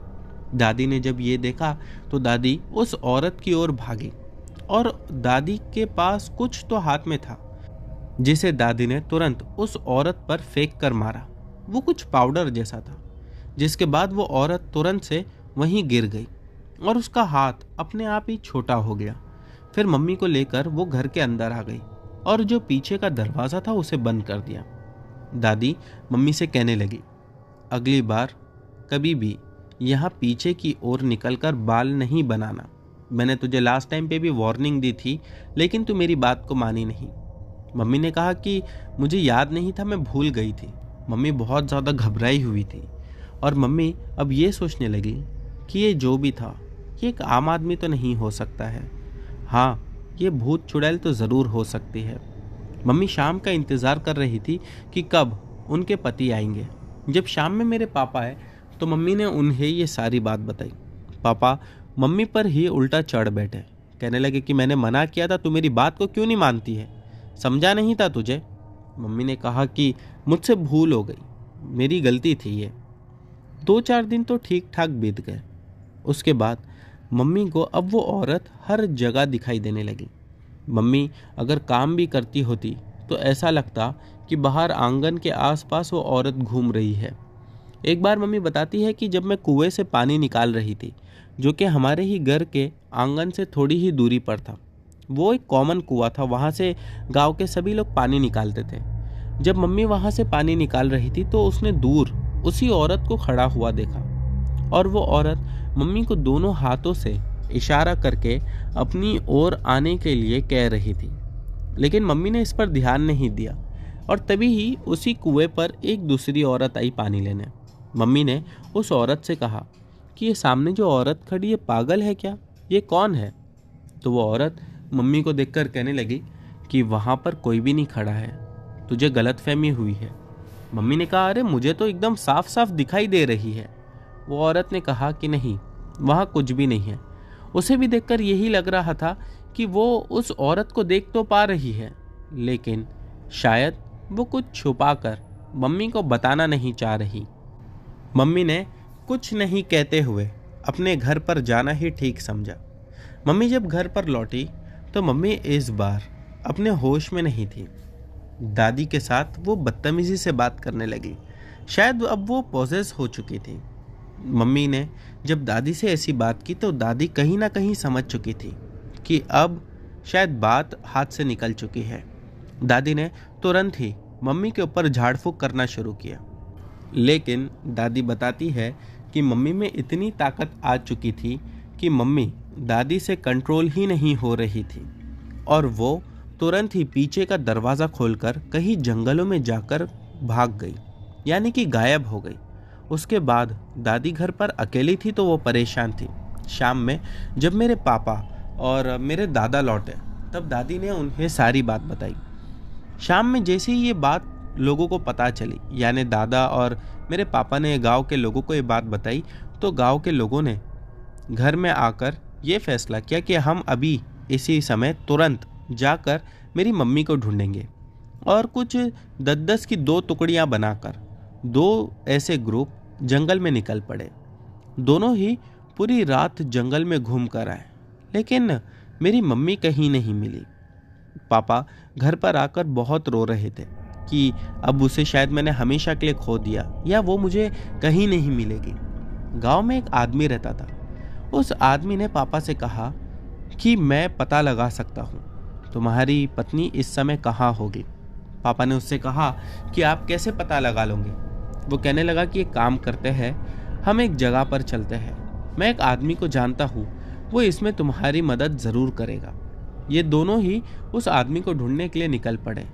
दादी ने जब ये देखा तो दादी उस औरत की ओर भागी और दादी के पास कुछ तो हाथ में था जिसे दादी ने तुरंत उस औरत पर फेंक कर मारा। वो कुछ पाउडर जैसा था, जिसके बाद वो औरत तुरंत से वहीं गिर गई और उसका हाथ अपने आप ही छोटा हो गया। फिर मम्मी को लेकर वो घर के अंदर आ गई और जो पीछे का दरवाज़ा था उसे बंद कर दिया। दादी मम्मी से कहने लगी, अगली बार कभी भी यहाँ पीछे की ओर निकलकर बाल नहीं बनाना। मैंने तुझे लास्ट टाइम पे भी वार्निंग दी थी, लेकिन तू मेरी बात को मानी नहीं। मम्मी ने कहा कि मुझे याद नहीं था, मैं भूल गई थी। मम्मी बहुत ज़्यादा घबराई हुई थी और मम्मी अब ये सोचने लगी कि ये जो भी था ये एक आम आदमी तो नहीं हो सकता है। हाँ, ये भूत चुड़ैल तो ज़रूर हो सकती है। मम्मी शाम का इंतज़ार कर रही थी कि कब उनके पति आएंगे। जब शाम में मेरे पापा आए तो मम्मी ने उन्हें ये सारी बात बताई। पापा मम्मी पर ही उल्टा चढ़ बैठे, कहने लगे कि मैंने मना किया था, तू मेरी बात को क्यों नहीं मानती है? समझा नहीं था तुझे? मम्मी ने कहा कि मुझसे भूल हो गई, मेरी गलती थी ये। 2-4 दिन तो ठीक ठाक बीत गए। उसके बाद मम्मी को अब वो औरत हर जगह दिखाई देने लगी। मम्मी अगर काम भी करती होती तो ऐसा लगता कि बाहर आंगन के आसपास वो औरत घूम रही है। एक बार मम्मी बताती है कि जब मैं कुएं से पानी निकाल रही थी, जो कि हमारे ही घर के आंगन से थोड़ी ही दूरी पर था। वो एक कॉमन कुआं था, वहाँ से गांव के सभी लोग पानी निकालते थे। जब मम्मी वहाँ से पानी निकाल रही थी तो उसने दूर उसी औरत को खड़ा हुआ देखा और वो औरत मम्मी को दोनों हाथों से इशारा करके अपनी ओर आने के लिए कह रही थी, लेकिन मम्मी ने इस पर ध्यान नहीं दिया। और तभी ही उसी कुएं पर एक दूसरी औरत आई पानी लेने। मम्मी ने उस औरत से कहा कि ये सामने जो औरत खड़ी है पागल है क्या? ये कौन है? तो वो औरत मम्मी को देखकर कहने लगी कि वहाँ पर कोई भी नहीं खड़ा है, तुझे गलतफहमी हुई है। मम्मी ने कहा, अरे मुझे तो एकदम साफ साफ दिखाई दे रही है। वो औरत ने कहा कि नहीं, वहाँ कुछ भी नहीं है। उसे भी देखकर यही लग रहा था कि वो उस औरत को देख तो पा रही है, लेकिन शायद वो कुछ छुपाकर मम्मी को बताना नहीं चाह रही। मम्मी ने कुछ नहीं कहते हुए अपने घर पर जाना ही ठीक समझा। मम्मी जब घर पर लौटी तो मम्मी इस बार अपने होश में नहीं थी। दादी के साथ वो बदतमीजी से बात करने लगी। शायद अब वो पॉजेस हो चुकी थी। मम्मी ने जब दादी से ऐसी बात की तो दादी कहीं ना कहीं समझ चुकी थी कि अब शायद बात हाथ से निकल चुकी है। दादी ने तुरंत ही मम्मी के ऊपर झाड़ फूंक करना शुरू किया, लेकिन दादी बताती है कि मम्मी में इतनी ताकत आ चुकी थी कि मम्मी दादी से कंट्रोल ही नहीं हो रही थी और वो तुरंत ही पीछे का दरवाज़ा खोलकर कहीं जंगलों में जाकर भाग गई, यानी कि गायब हो गई। उसके बाद दादी घर पर अकेली थी तो वो परेशान थी। शाम में जब मेरे पापा और मेरे दादा लौटे तब दादी ने उन्हें सारी बात बताई। शाम में जैसे ही ये बात लोगों को पता चली, यानी दादा और मेरे पापा ने गांव के लोगों को ये बात बताई, तो गांव के लोगों ने घर में आकर ये फैसला किया कि हम अभी इसी समय तुरंत जाकर मेरी मम्मी को ढूंढेंगे और कुछ 10-10 की 2 टुकड़ियां बनाकर 2 ऐसे ग्रुप जंगल में निकल पड़े। दोनों ही पूरी रात जंगल में घूम कर आए, लेकिन मेरी मम्मी कहीं नहीं मिली। पापा घर पर आकर बहुत रो रहे थे कि अब उसे शायद मैंने हमेशा के लिए खो दिया या वो मुझे कहीं नहीं मिलेगी। गांव में एक आदमी रहता था। उस आदमी ने पापा से कहा कि मैं पता लगा सकता हूँ, तुम्हारी पत्नी इस समय कहाँ होगी। पापा ने उससे कहा कि आप कैसे पता लगा लोगे? वो कहने लगा कि एक काम करते हैं, हम एक जगह पर चलते हैं, मैं एक आदमी को जानता हूँ, वो इसमें तुम्हारी मदद ज़रूर करेगा। ये दोनों ही उस आदमी को ढूंढने के लिए निकल पड़े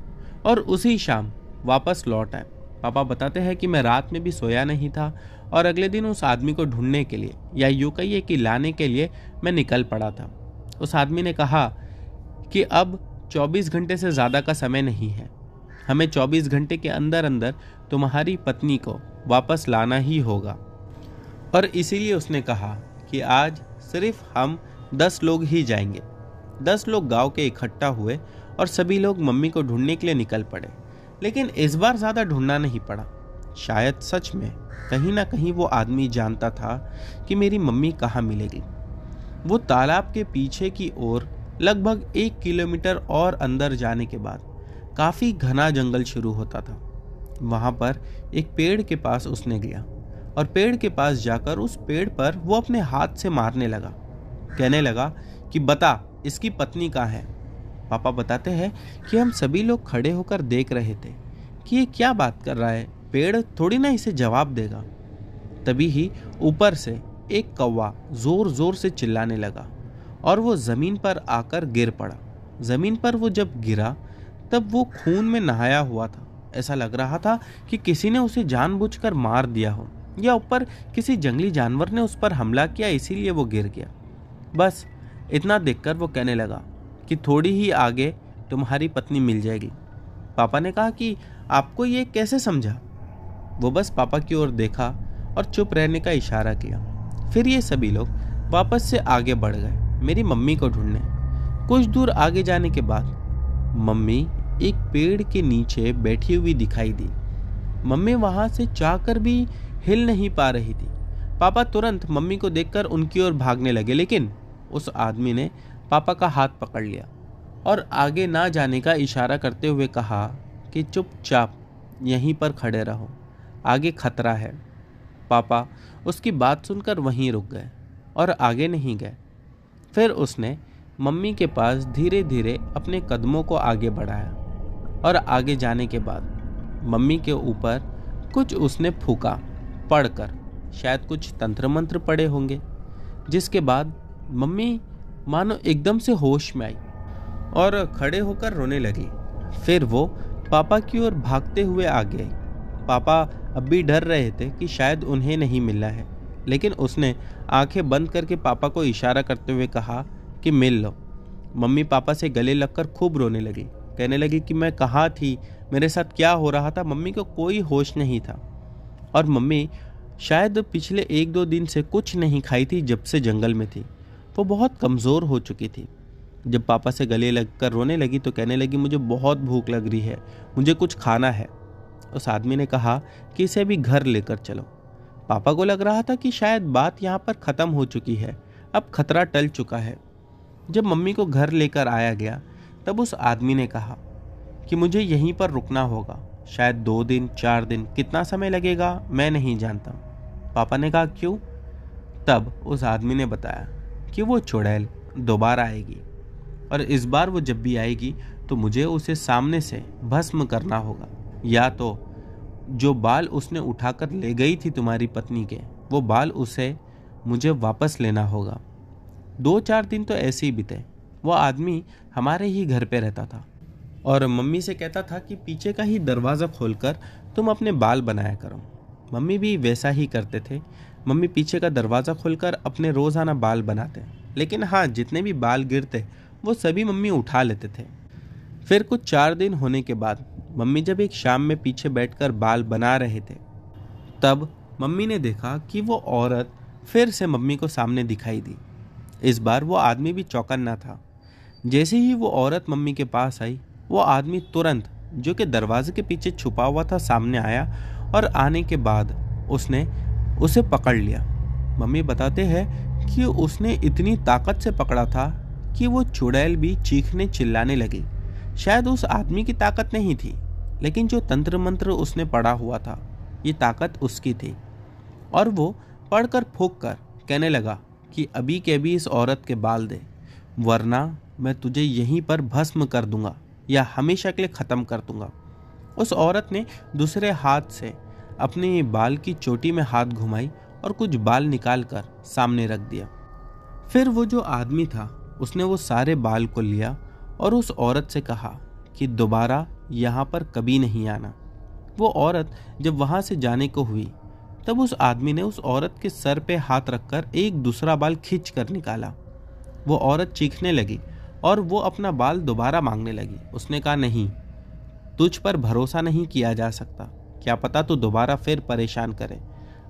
और उसी शाम वापस लौट आए। पापा बताते हैं कि मैं रात में भी सोया नहीं था और अगले दिन उस आदमी को ढूंढने के लिए, या यूँ कहिए कि लाने के लिए, मैं निकल पड़ा था। उस आदमी ने कहा कि अब 24 घंटे से ज़्यादा का समय नहीं है, हमें 24 घंटे के अंदर अंदर तुम्हारी पत्नी को वापस लाना ही होगा। और इसीलिए उसने कहा कि आज सिर्फ हम 10 लोग ही जाएंगे। 10 लोग गांव के इकट्ठा हुए और सभी लोग मम्मी को ढूंढने के लिए निकल पड़े। लेकिन इस बार ज्यादा ढूंढना नहीं पड़ा। शायद सच में कहीं ना कहीं वो आदमी जानता था कि मेरी मम्मी कहाँ मिलेगी। वो तालाब के पीछे की ओर लगभग 1 किलोमीटर और अंदर जाने के बाद काफी घना जंगल शुरू होता था। वहां पर एक पेड़ के पास उसने गया और पेड़ के पास जाकर उस पेड़ पर वो अपने हाथ से मारने लगा। कहने लगा कि बता, इसकी पत्नी कहाँ है। पापा बताते हैं कि हम सभी लोग खड़े होकर देख रहे थे कि ये क्या बात कर रहा है, पेड़ थोड़ी ना इसे जवाब देगा। तभी ही ऊपर से एक कौवा जोर जोर से चिल्लाने लगा और वो जमीन पर आकर गिर पड़ा। जमीन पर वो जब गिरा तब वो खून में नहाया हुआ था। ऐसा लग रहा था कि किसी ने उसे जानबूझकर मार दिया हो या ऊपर किसी जंगली जानवर ने उस पर हमला किया, इसीलिए वो गिर गया। बस इतना देखकर वो कहने लगा कि थोड़ी ही आगे तुम्हारी पत्नी मिल जाएगी। पापा ने कहा कि आपको ये कैसे समझा। वो बस पापा की ओर देखा और चुप रहने का इशारा किया। फिर ये सभी लोग वापस से आगे बढ़ गए मेरी मम्मी को ढूंढने। कुछ दूर आगे जाने के बाद मम्मी एक पेड़ के नीचे बैठी हुई दिखाई दी। मम्मी वहां से चाहकर भी हिल नहीं पा रही थी। पापा तुरंत मम्मी को देखकर उनकी ओर भागने लगे, लेकिन उस आदमी ने पापा का हाथ पकड़ लिया और आगे ना जाने का इशारा करते हुए कहा कि चुपचाप यहीं पर खड़े रहो, आगे खतरा है। पापा उसकी बात सुनकर वहीं रुक गए और आगे नहीं गए। फिर उसने मम्मी के पास धीरे धीरे अपने कदमों को आगे बढ़ाया और आगे जाने के बाद मम्मी के ऊपर कुछ उसने फूका, पढ़कर शायद कुछ तंत्र मंत्र पड़े होंगे, जिसके बाद मम्मी मानो एकदम से होश में आई और खड़े होकर रोने लगी। फिर वो पापा की ओर भागते हुए आगे आई। पापा अब भी डर रहे थे कि शायद उन्हें नहीं मिलना है, लेकिन उसने आंखें बंद करके पापा को इशारा करते हुए कहा कि मिल लो। मम्मी पापा से गले लगकर खूब रोने लगी, कहने लगी कि मैं कहाँ थी, मेरे साथ क्या हो रहा था। मम्मी को कोई होश नहीं था और मम्मी शायद पिछले 1-2 दिन से कुछ नहीं खाई थी जब से जंगल में थी। वो बहुत कमज़ोर हो चुकी थी। जब पापा से गले लगकर रोने लगी तो कहने लगी मुझे बहुत भूख लग रही है, मुझे कुछ खाना है। उस आदमी ने कहा कि इसे भी घर लेकर चलो। पापा को लग रहा था कि शायद बात यहाँ पर ख़त्म हो चुकी है, अब खतरा टल चुका है। जब मम्मी को घर लेकर आया गया तब उस आदमी ने कहा कि मुझे यहीं पर रुकना होगा, शायद 2 दिन 4 दिन, कितना समय लगेगा मैं नहीं जानता। पापा ने कहा क्यों? तब उस आदमी ने बताया कि वो चुड़ैल दोबारा आएगी और इस बार वो जब भी आएगी तो मुझे उसे सामने से भस्म करना होगा, या तो जो बाल उसने उठाकर ले गई थी तुम्हारी पत्नी के, वो बाल उसे मुझे वापस लेना होगा। 2-4 दिन तो ऐसे ही बीते। वो आदमी हमारे ही घर पे रहता था और मम्मी से कहता था कि पीछे का ही दरवाज़ा खोलकर तुम अपने बाल बनाया करो। मम्मी भी वैसा ही करते थे। मम्मी पीछे का दरवाज़ा खोलकर अपने रोज़ाना बाल बनाते, लेकिन हाँ, जितने भी बाल गिरते वो सभी मम्मी उठा लेते थे। फिर कुछ 4 दिन होने के बाद मम्मी जब एक शाम में पीछे बैठकर बाल बना रहे थे, तब मम्मी ने देखा कि वो औरत फिर से मम्मी को सामने दिखाई दी। इस बार वो आदमी भी चौकन्ना था। जैसे ही वो औरत मम्मी के पास आई, वो आदमी तुरंत, जो कि दरवाजे के पीछे छुपा हुआ था, सामने आया और आने के बाद उसने उसे पकड़ लिया। मम्मी बताते हैं कि उसने इतनी ताकत से पकड़ा था कि वो चुड़ैल भी चीखने चिल्लाने लगी। शायद उस आदमी की ताकत नहीं थी, लेकिन जो तंत्र मंत्र उसने पढ़ा हुआ था, ये ताकत उसकी थी। और वो पढ़कर फूंक कर कहने लगा कि अभी के अभी इस औरत के बाल दे, वरना मैं तुझे यहीं पर भस्म कर दूंगा या हमेशा के लिए ख़त्म कर दूंगा। उस औरत ने दूसरे हाथ से अपने बाल की चोटी में हाथ घुमाई और कुछ बाल निकाल कर सामने रख दिया। फिर वो जो आदमी था उसने वो सारे बाल को लिया और उस औरत से कहा कि दोबारा यहाँ पर कभी नहीं आना। वो औरत जब वहाँ से जाने को हुई तब उस आदमी ने उस औरत के सर पे हाथ रखकर एक दूसरा बाल खींच कर निकाला। वो औरत चीखने लगी और वो अपना बाल दोबारा मांगने लगी। उसने कहा नहीं, तुझ पर भरोसा नहीं किया जा सकता, क्या पता तू दोबारा फिर परेशान करे।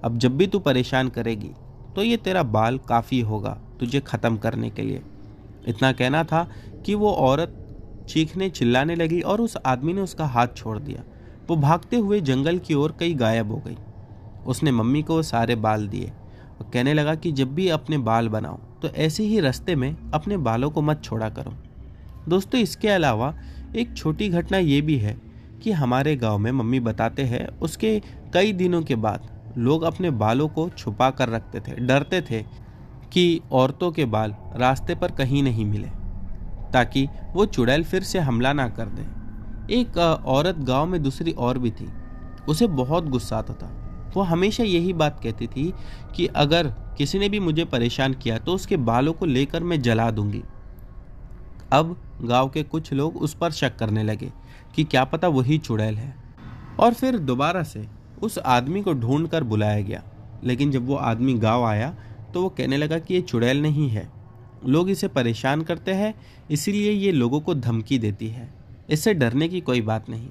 अब जब भी तू परेशान करेगी तो ये तेरा बाल काफ़ी होगा, तुझे ख़त्म करने के लिए। इतना कहना था कि वो औरत चीखने चिल्लाने लगी और उस आदमी ने उसका हाथ छोड़ दिया। वो भागते हुए जंगल की ओर कहीं गायब हो गई। उसने मम्मी को सारे बाल दिए और कहने लगा कि जब भी अपने बाल बनाओ तो ऐसे ही रास्ते में अपने बालों को मत छोड़ा करो। दोस्तों, इसके अलावा एक छोटी घटना ये भी है कि हमारे गांव में मम्मी बताते हैं उसके कई दिनों के बाद लोग अपने बालों को छुपा कर रखते थे, डरते थे कि औरतों के बाल रास्ते पर कहीं नहीं मिले ताकि वो चुड़ैल फिर से हमला ना कर दे। एक औरत गांव में दूसरी और भी थी, उसे बहुत गुस्सा आता था। वो हमेशा यही बात कहती थी कि अगर किसी ने भी मुझे परेशान किया तो उसके बालों को लेकर मैं जला दूंगी। अब गांव के कुछ लोग उस पर शक करने लगे कि क्या पता वही चुड़ैल है, और फिर दोबारा से उस आदमी को ढूंढ कर बुलाया गया। लेकिन जब वो आदमी गांव आया तो वो कहने लगा कि ये चुड़ैल नहीं है, लोग इसे परेशान करते हैं, इसीलिए ये लोगों को धमकी देती है, इससे डरने की कोई बात नहीं।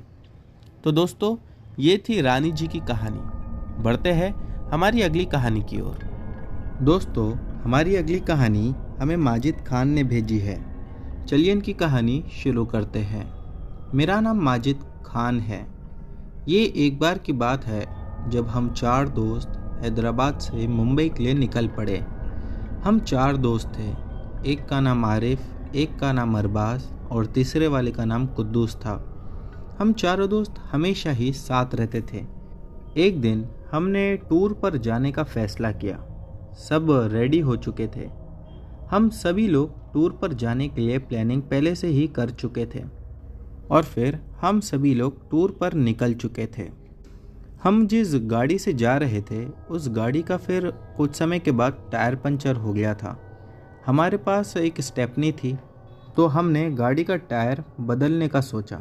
तो दोस्तों, ये थी रानी जी की कहानी। बढ़ते हैं हमारी अगली कहानी की ओर। दोस्तों, हमारी अगली कहानी हमें माजिद खान ने भेजी है। चलिए इनकी कहानी शुरू करते हैं। मेरा नाम माजिद खान है। ये एक बार की बात है जब हम 4 दोस्त हैदराबाद से मुंबई के लिए निकल पड़े। हम 4 दोस्त थे। एक का नाम आरिफ, एक का नाम अरबाज और तीसरे वाले का नाम कुद्दूस था। हम चारों दोस्त हमेशा ही साथ रहते थे। एक दिन हमने टूर पर जाने का फैसला किया। सब रेडी हो चुके थे। हम सभी लोग टूर पर जाने के लिए प्लानिंग पहले से ही कर चुके थे और फिर हम सभी लोग टूर पर निकल चुके थे। हम जिस गाड़ी से जा रहे थे उस गाड़ी का फिर कुछ समय के बाद टायर पंचर हो गया था। हमारे पास एक स्टेपनी थी तो हमने गाड़ी का टायर बदलने का सोचा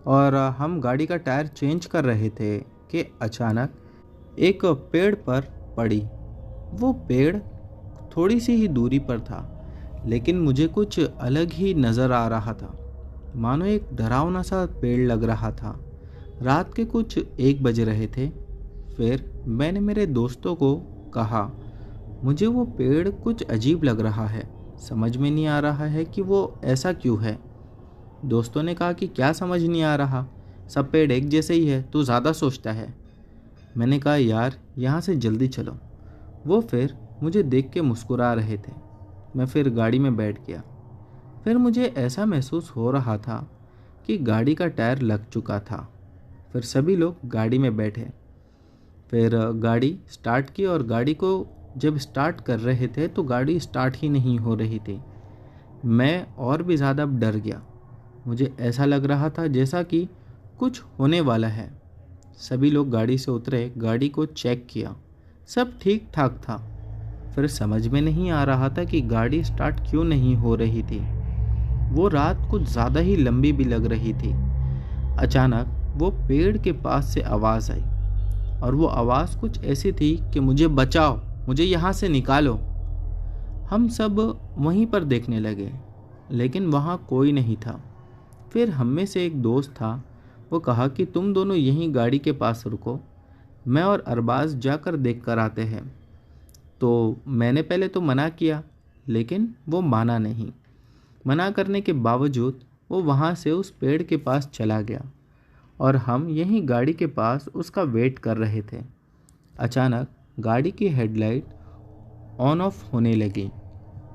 और हम गाड़ी का टायर चेंज कर रहे थे कि अचानक एक पेड़ पर पड़ी। वो पेड़ थोड़ी सी ही दूरी पर था, लेकिन मुझे कुछ अलग ही नज़र आ रहा था, मानो एक डरावना सा पेड़ लग रहा था। रात के कुछ 1 बज रहे थे। फिर मैंने मेरे दोस्तों को कहा, मुझे वो पेड़ कुछ अजीब लग रहा है, समझ में नहीं आ रहा है कि वो ऐसा क्यों है। दोस्तों ने कहा कि क्या समझ नहीं आ रहा, सब पेड़ एक जैसे ही है, तू ज़्यादा सोचता है। मैंने कहा यार यहाँ से जल्दी चलो। वो फिर मुझे देख के मुस्कुरा रहे थे। मैं फिर गाड़ी में बैठ गया। फिर मुझे ऐसा महसूस हो रहा था कि गाड़ी का टायर लग चुका था। फिर सभी लोग गाड़ी में बैठे। फिर गाड़ी स्टार्ट की और गाड़ी को जब स्टार्ट कर रहे थे तो गाड़ी स्टार्ट ही नहीं हो रही थी। मैं और भी ज़्यादा डर गया। मुझे ऐसा लग रहा था जैसा कि कुछ होने वाला है। सभी लोग गाड़ी से उतरे, गाड़ी को चेक किया, सब ठीक ठाक था। फिर समझ में नहीं आ रहा था कि गाड़ी स्टार्ट क्यों नहीं हो रही थी। वो रात कुछ ज़्यादा ही लंबी भी लग रही थी। अचानक वो पेड़ के पास से आवाज़ आई और वो आवाज़ कुछ ऐसी थी कि मुझे बचाओ, मुझे यहाँ से निकालो। हम सब वहीं पर देखने लगे, लेकिन वहाँ कोई नहीं था। फिर हम में से एक दोस्त था, वो कहा कि तुम दोनों यहीं गाड़ी के पास रुको, मैं और अरबाज जाकर देख कर आते हैं। तो मैंने पहले तो मना किया, लेकिन वो माना नहीं। मना करने के बावजूद वो वहाँ से उस पेड़ के पास चला गया और हम यहीं गाड़ी के पास उसका वेट कर रहे थे। अचानक गाड़ी की हेडलाइट ऑन ऑफ होने लगी।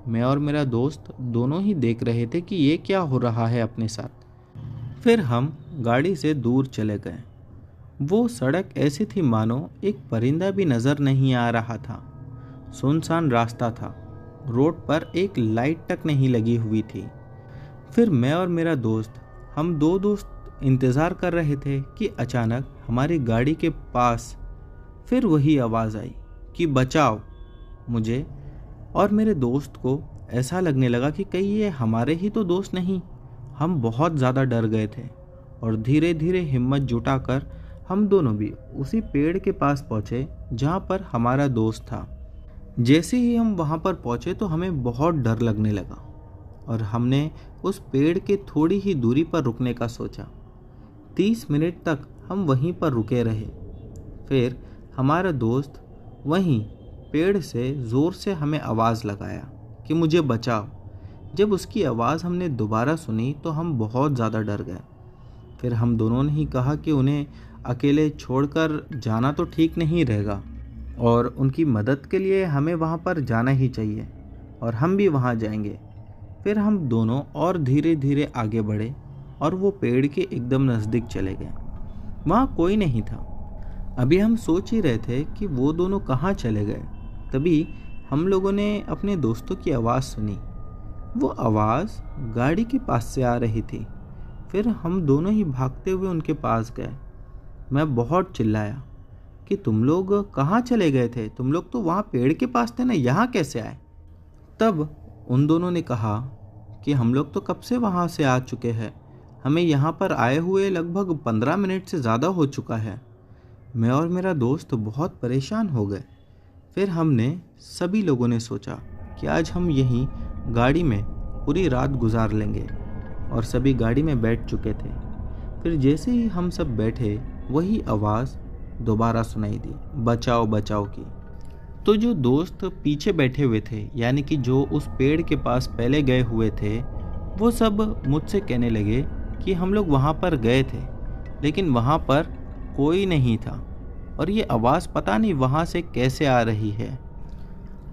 मैं और मेरा दोस्त दोनों ही देख रहे थे कि ये क्या हो रहा है अपने साथ। फिर हम गाड़ी से दूर चले गए। वो सड़क ऐसी थी मानो एक परिंदा भी नज़र नहीं आ रहा था। सुनसान रास्ता था, रोड पर एक लाइट तक नहीं लगी हुई थी। फिर मैं और मेरा दोस्त, हम 2 दोस्त इंतज़ार कर रहे थे कि अचानक हमारी गाड़ी के पास फिर वही आवाज़ आई कि बचाओ। मुझे और मेरे दोस्त को ऐसा लगने लगा कि कहीं ये हमारे ही तो दोस्त नहीं। हम बहुत ज़्यादा डर गए थे और धीरे धीरे हिम्मत जुटाकर हम दोनों भी उसी पेड़ के पास पहुँचे जहाँ पर हमारा दोस्त था। जैसे ही हम वहाँ पर पहुँचे तो हमें बहुत डर लगने लगा और हमने उस पेड़ के थोड़ी ही दूरी पर रुकने का सोचा। 30 मिनट तक हम वहीं पर रुके रहे। फिर हमारा दोस्त वहीं पेड़ से ज़ोर से हमें आवाज़ लगाया कि मुझे बचाओ। जब उसकी आवाज़ हमने दोबारा सुनी तो हम बहुत ज़्यादा डर गए। फिर हम दोनों ने ही कहा कि उन्हें अकेले छोड़कर जाना तो ठीक नहीं रहेगा और उनकी मदद के लिए हमें वहाँ पर जाना ही चाहिए और हम भी वहाँ जाएंगे। फिर हम दोनों और धीरे धीरे आगे बढ़े और वो पेड़ के एकदम नज़दीक चले गए। वहाँ कोई नहीं था। अभी हम सोच ही रहे थे कि वो दोनों कहाँ चले गए, तभी हम लोगों ने अपने दोस्तों की आवाज़ सुनी। वो आवाज़ गाड़ी के पास से आ रही थी। फिर हम दोनों ही भागते हुए उनके पास गए। मैं बहुत चिल्लाया कि तुम लोग कहाँ चले गए थे, तुम लोग तो वहाँ पेड़ के पास थे ना, यहाँ कैसे आए? तब उन दोनों ने कहा कि हम लोग तो कब से वहाँ से आ चुके हैं, हमें यहाँ पर आए हुए लगभग 15 मिनट से ज़्यादा हो चुका है। मैं और मेरा दोस्त बहुत परेशान हो गए। फिर हमने सभी लोगों ने सोचा कि आज हम यहीं गाड़ी में पूरी रात गुजार लेंगे और सभी गाड़ी में बैठ चुके थे। फिर जैसे ही हम सब बैठे वही आवाज़ दोबारा सुनाई दी, बचाओ बचाओ की। तो जो दोस्त पीछे बैठे हुए थे, यानी कि जो उस पेड़ के पास पहले गए हुए थे, वो सब मुझसे कहने लगे कि हम लोग वहाँ पर गए थे लेकिन वहाँ पर कोई नहीं था और ये आवाज़ पता नहीं वहाँ से कैसे आ रही है।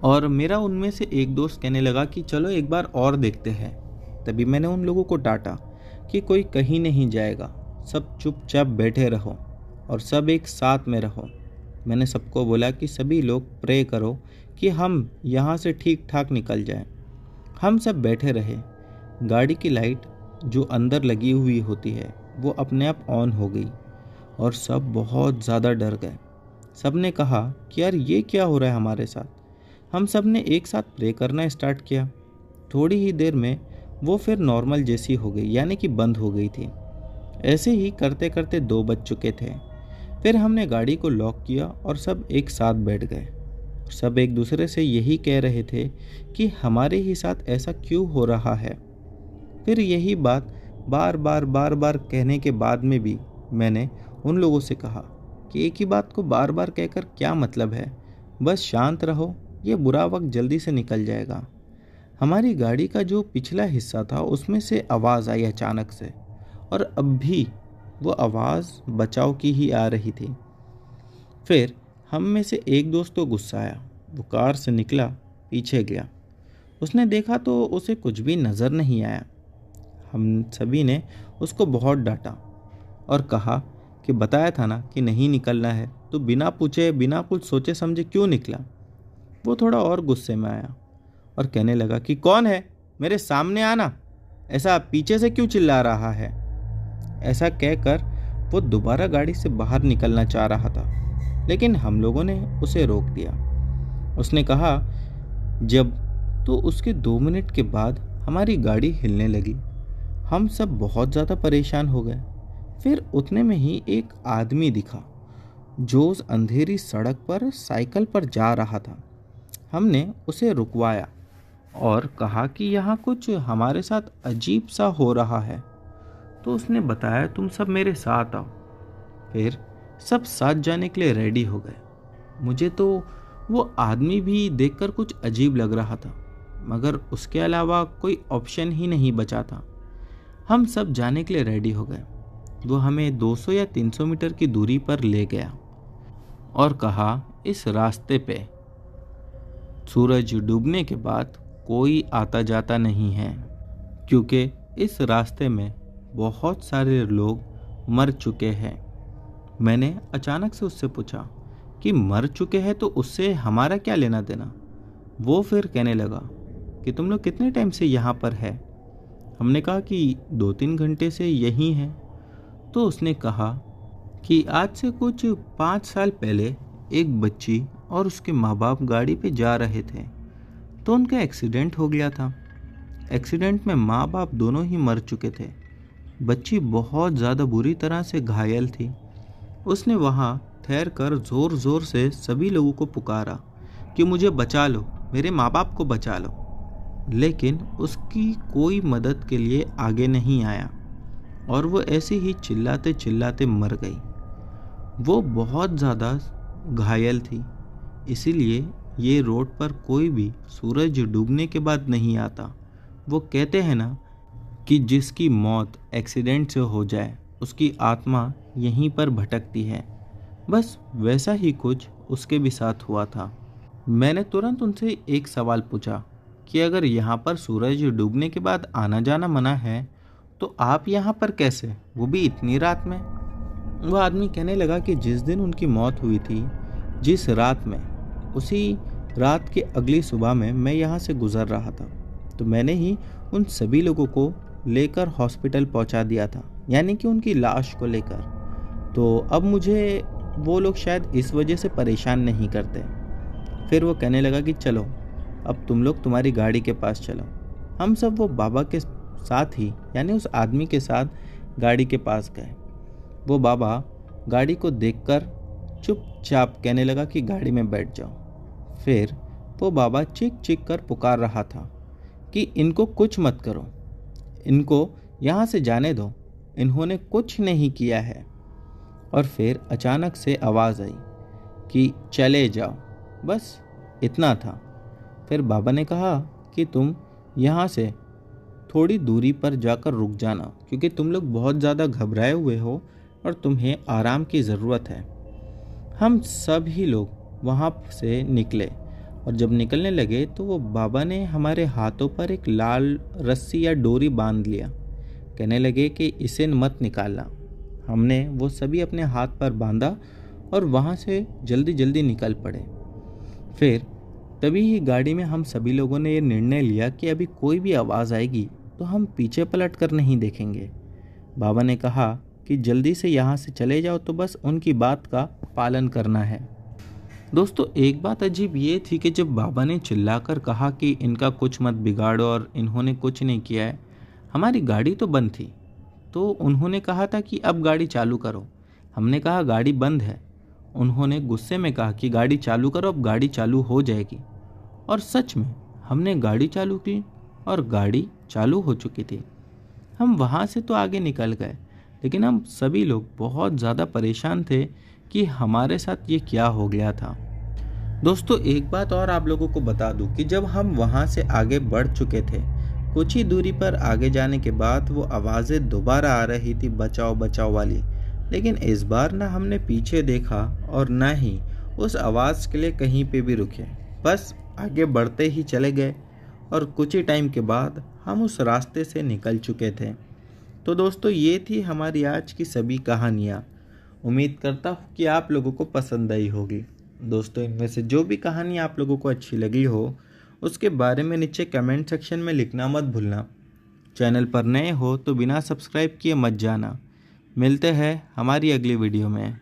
और मेरा उनमें से एक दोस्त कहने लगा कि चलो एक बार और देखते हैं। तभी मैंने उन लोगों को डांटा कि कोई कहीं नहीं जाएगा, सब चुपचाप बैठे रहो और सब एक साथ में रहो। मैंने सबको बोला कि सभी लोग प्रे करो कि हम यहाँ से ठीक ठाक निकल जाएं। हम सब बैठे रहे। गाड़ी की लाइट जो अंदर लगी हुई होती है वो अपने आप ऑन हो गई और सब बहुत ज़्यादा डर गए। सब ने कहा कि यार ये क्या हो रहा है हमारे साथ। हम सब ने एक साथ प्रे करना स्टार्ट किया। थोड़ी ही देर में वो फिर नॉर्मल जैसी हो गई, यानी कि बंद हो गई थी। ऐसे ही करते करते 2 बज चुके थे। फिर हमने गाड़ी को लॉक किया और सब एक साथ बैठ गए। सब एक दूसरे से यही कह रहे थे कि हमारे ही साथ ऐसा क्यों हो रहा है। फिर यही बात बार बार कहने के बाद में भी मैंने उन लोगों से कहा कि एक ही बात को बार बार कहकर क्या मतलब है, बस शांत रहो, ये बुरा वक्त जल्दी से निकल जाएगा। हमारी गाड़ी का जो पिछला हिस्सा था उसमें से आवाज़ आई अचानक से और अब भी वो आवाज़ बचाव की ही आ रही थी। फिर हम में से एक दोस्त को गुस्सा आया। वो कार से निकला, पीछे गया। उसने देखा तो उसे कुछ भी नज़र नहीं आया। हम सभी ने उसको बहुत डांटा और कहा कि बताया था ना कि नहीं निकलना है, तो बिना पूछे बिना कुछ सोचे समझे क्यों निकला। वो थोड़ा और गुस्से में आया और कहने लगा कि कौन है, मेरे सामने आना, ऐसा पीछे से क्यों चिल्ला रहा है। ऐसा कहकर वो दोबारा गाड़ी से बाहर निकलना चाह रहा था, लेकिन हम लोगों ने उसे रोक दिया। उसने कहा जब, तो उसके 2 मिनट के बाद हमारी गाड़ी हिलने लगी। हम सब बहुत ज़्यादा परेशान हो गए। फिर उतने में ही एक आदमी दिखा जो उस अंधेरी सड़क पर साइकिल पर जा रहा था। हमने उसे रुकवाया और कहा कि यहाँ कुछ हमारे साथ अजीब सा हो रहा है। तो उसने बताया तुम सब मेरे साथ आओ। फिर सब साथ जाने के लिए रेडी हो गए। मुझे तो वो आदमी भी देखकर कुछ अजीब लग रहा था, मगर उसके अलावा कोई ऑप्शन ही नहीं बचा था। हम सब जाने के लिए रेडी हो गए। वो हमें 200 या 300 मीटर की दूरी पर ले गया और कहा इस रास्ते पे सूरज डूबने के बाद कोई आता जाता नहीं है, क्योंकि इस रास्ते में बहुत सारे लोग मर चुके हैं। मैंने अचानक से उससे पूछा कि मर चुके हैं तो उससे हमारा क्या लेना देना। वो फिर कहने लगा कि तुम लोग कितने टाइम से यहाँ पर है। हमने कहा कि 2-3 घंटे से यहीं हैं। तो उसने कहा कि आज से कुछ 5 साल पहले एक बच्ची और उसके माँ बाप गाड़ी पे जा रहे थे, तो उनका एक्सीडेंट हो गया था। एक्सीडेंट में माँ बाप दोनों ही मर चुके थे। बच्ची बहुत ज़्यादा बुरी तरह से घायल थी। उसने वहाँ ठहर कर ज़ोर ज़ोर से सभी लोगों को पुकारा कि मुझे बचा लो, मेरे माँ बाप को बचा लो, लेकिन उसकी कोई मदद के लिए आगे नहीं आया और वो ऐसे ही चिल्लाते चिल्लाते मर गई। वो बहुत ज़्यादा घायल थी, इसीलिए ये रोड पर कोई भी सूरज डूबने के बाद नहीं आता। वो कहते हैं ना कि जिसकी मौत एक्सीडेंट से हो जाए उसकी आत्मा यहीं पर भटकती है। बस वैसा ही कुछ उसके भी साथ हुआ था। मैंने तुरंत उनसे एक सवाल पूछा कि अगर यहाँ पर सूरज डूबने के बाद आना जाना मना है तो आप यहाँ पर कैसे, वो भी इतनी रात में। वो आदमी कहने लगा कि जिस दिन उनकी मौत हुई थी, जिस रात में, उसी रात के अगली सुबह में मैं यहाँ से गुज़र रहा था, तो मैंने ही उन सभी लोगों को लेकर हॉस्पिटल पहुँचा दिया था, यानी कि उनकी लाश को लेकर। तो अब मुझे वो लोग शायद इस वजह से परेशान नहीं करते। फिर वो कहने लगा कि चलो अब तुम लोग तुम्हारी गाड़ी के पास चलो। हम सब वो बाबा के साथ ही, यानी उस आदमी के साथ गाड़ी के पास गए। वो बाबा गाड़ी को देखकर चुपचाप कहने लगा कि गाड़ी में बैठ जाओ। फिर वो बाबा चीख चीख कर पुकार रहा था कि इनको कुछ मत करो, इनको यहाँ से जाने दो, इन्होंने कुछ नहीं किया है। और फिर अचानक से आवाज़ आई कि चले जाओ, बस इतना था। फिर बाबा ने कहा कि तुम यहाँ से थोड़ी दूरी पर जाकर रुक जाना, क्योंकि तुम लोग बहुत ज़्यादा घबराए हुए हो और तुम्हें आराम की ज़रूरत है। हम सभी लोग वहाँ से निकले और जब निकलने लगे तो वो बाबा ने हमारे हाथों पर एक लाल रस्सी या डोरी बांध लिया। कहने लगे कि इसे मत निकालना। हमने वो सभी अपने हाथ पर बांधा और वहाँ से जल्दी जल्दी निकल पड़े। फिर तभी ही गाड़ी में हम सभी लोगों ने ये निर्णय लिया कि अभी कोई भी आवाज़ आएगी तो हम पीछे पलट कर नहीं देखेंगे। बाबा ने कहा कि जल्दी से यहाँ से चले जाओ, तो बस उनकी बात का पालन करना है। दोस्तों, एक बात अजीब ये थी कि जब बाबा ने चिल्लाकर कहा कि इनका कुछ मत बिगाड़ो और इन्होंने कुछ नहीं किया है, हमारी गाड़ी तो बंद थी। तो उन्होंने कहा था कि अब गाड़ी चालू करो। हमने कहा गाड़ी बंद है। उन्होंने गुस्से में कहा कि गाड़ी चालू करो, अब गाड़ी चालू हो जाएगी। और सच में हमने गाड़ी चालू की और गाड़ी चालू हो चुकी थी। हम वहाँ से तो आगे निकल गए, लेकिन हम सभी लोग बहुत ज़्यादा परेशान थे कि हमारे साथ ये क्या हो गया था। दोस्तों, एक बात और आप लोगों को बता दूं कि जब हम वहाँ से आगे बढ़ चुके थे, कुछ ही दूरी पर आगे जाने के बाद वो आवाज़ें दोबारा आ रही थी, बचाओ बचाओ वाली। लेकिन इस बार ना हमने पीछे देखा और ना ही उस आवाज़ के लिए कहीं पे भी रुके, बस आगे बढ़ते ही चले गए और कुछ ही टाइम के बाद हम उस रास्ते से निकल चुके थे। तो दोस्तों, ये थी हमारी आज की सभी कहानियाँ। उम्मीद करता हूँ कि आप लोगों को पसंद आई होगी। दोस्तों, इनमें से जो भी कहानी आप लोगों को अच्छी लगी हो उसके बारे में नीचे कमेंट सेक्शन में लिखना मत भूलना। चैनल पर नए हो तो बिना सब्सक्राइब किए मत जाना। मिलते हैं हमारी अगली वीडियो में।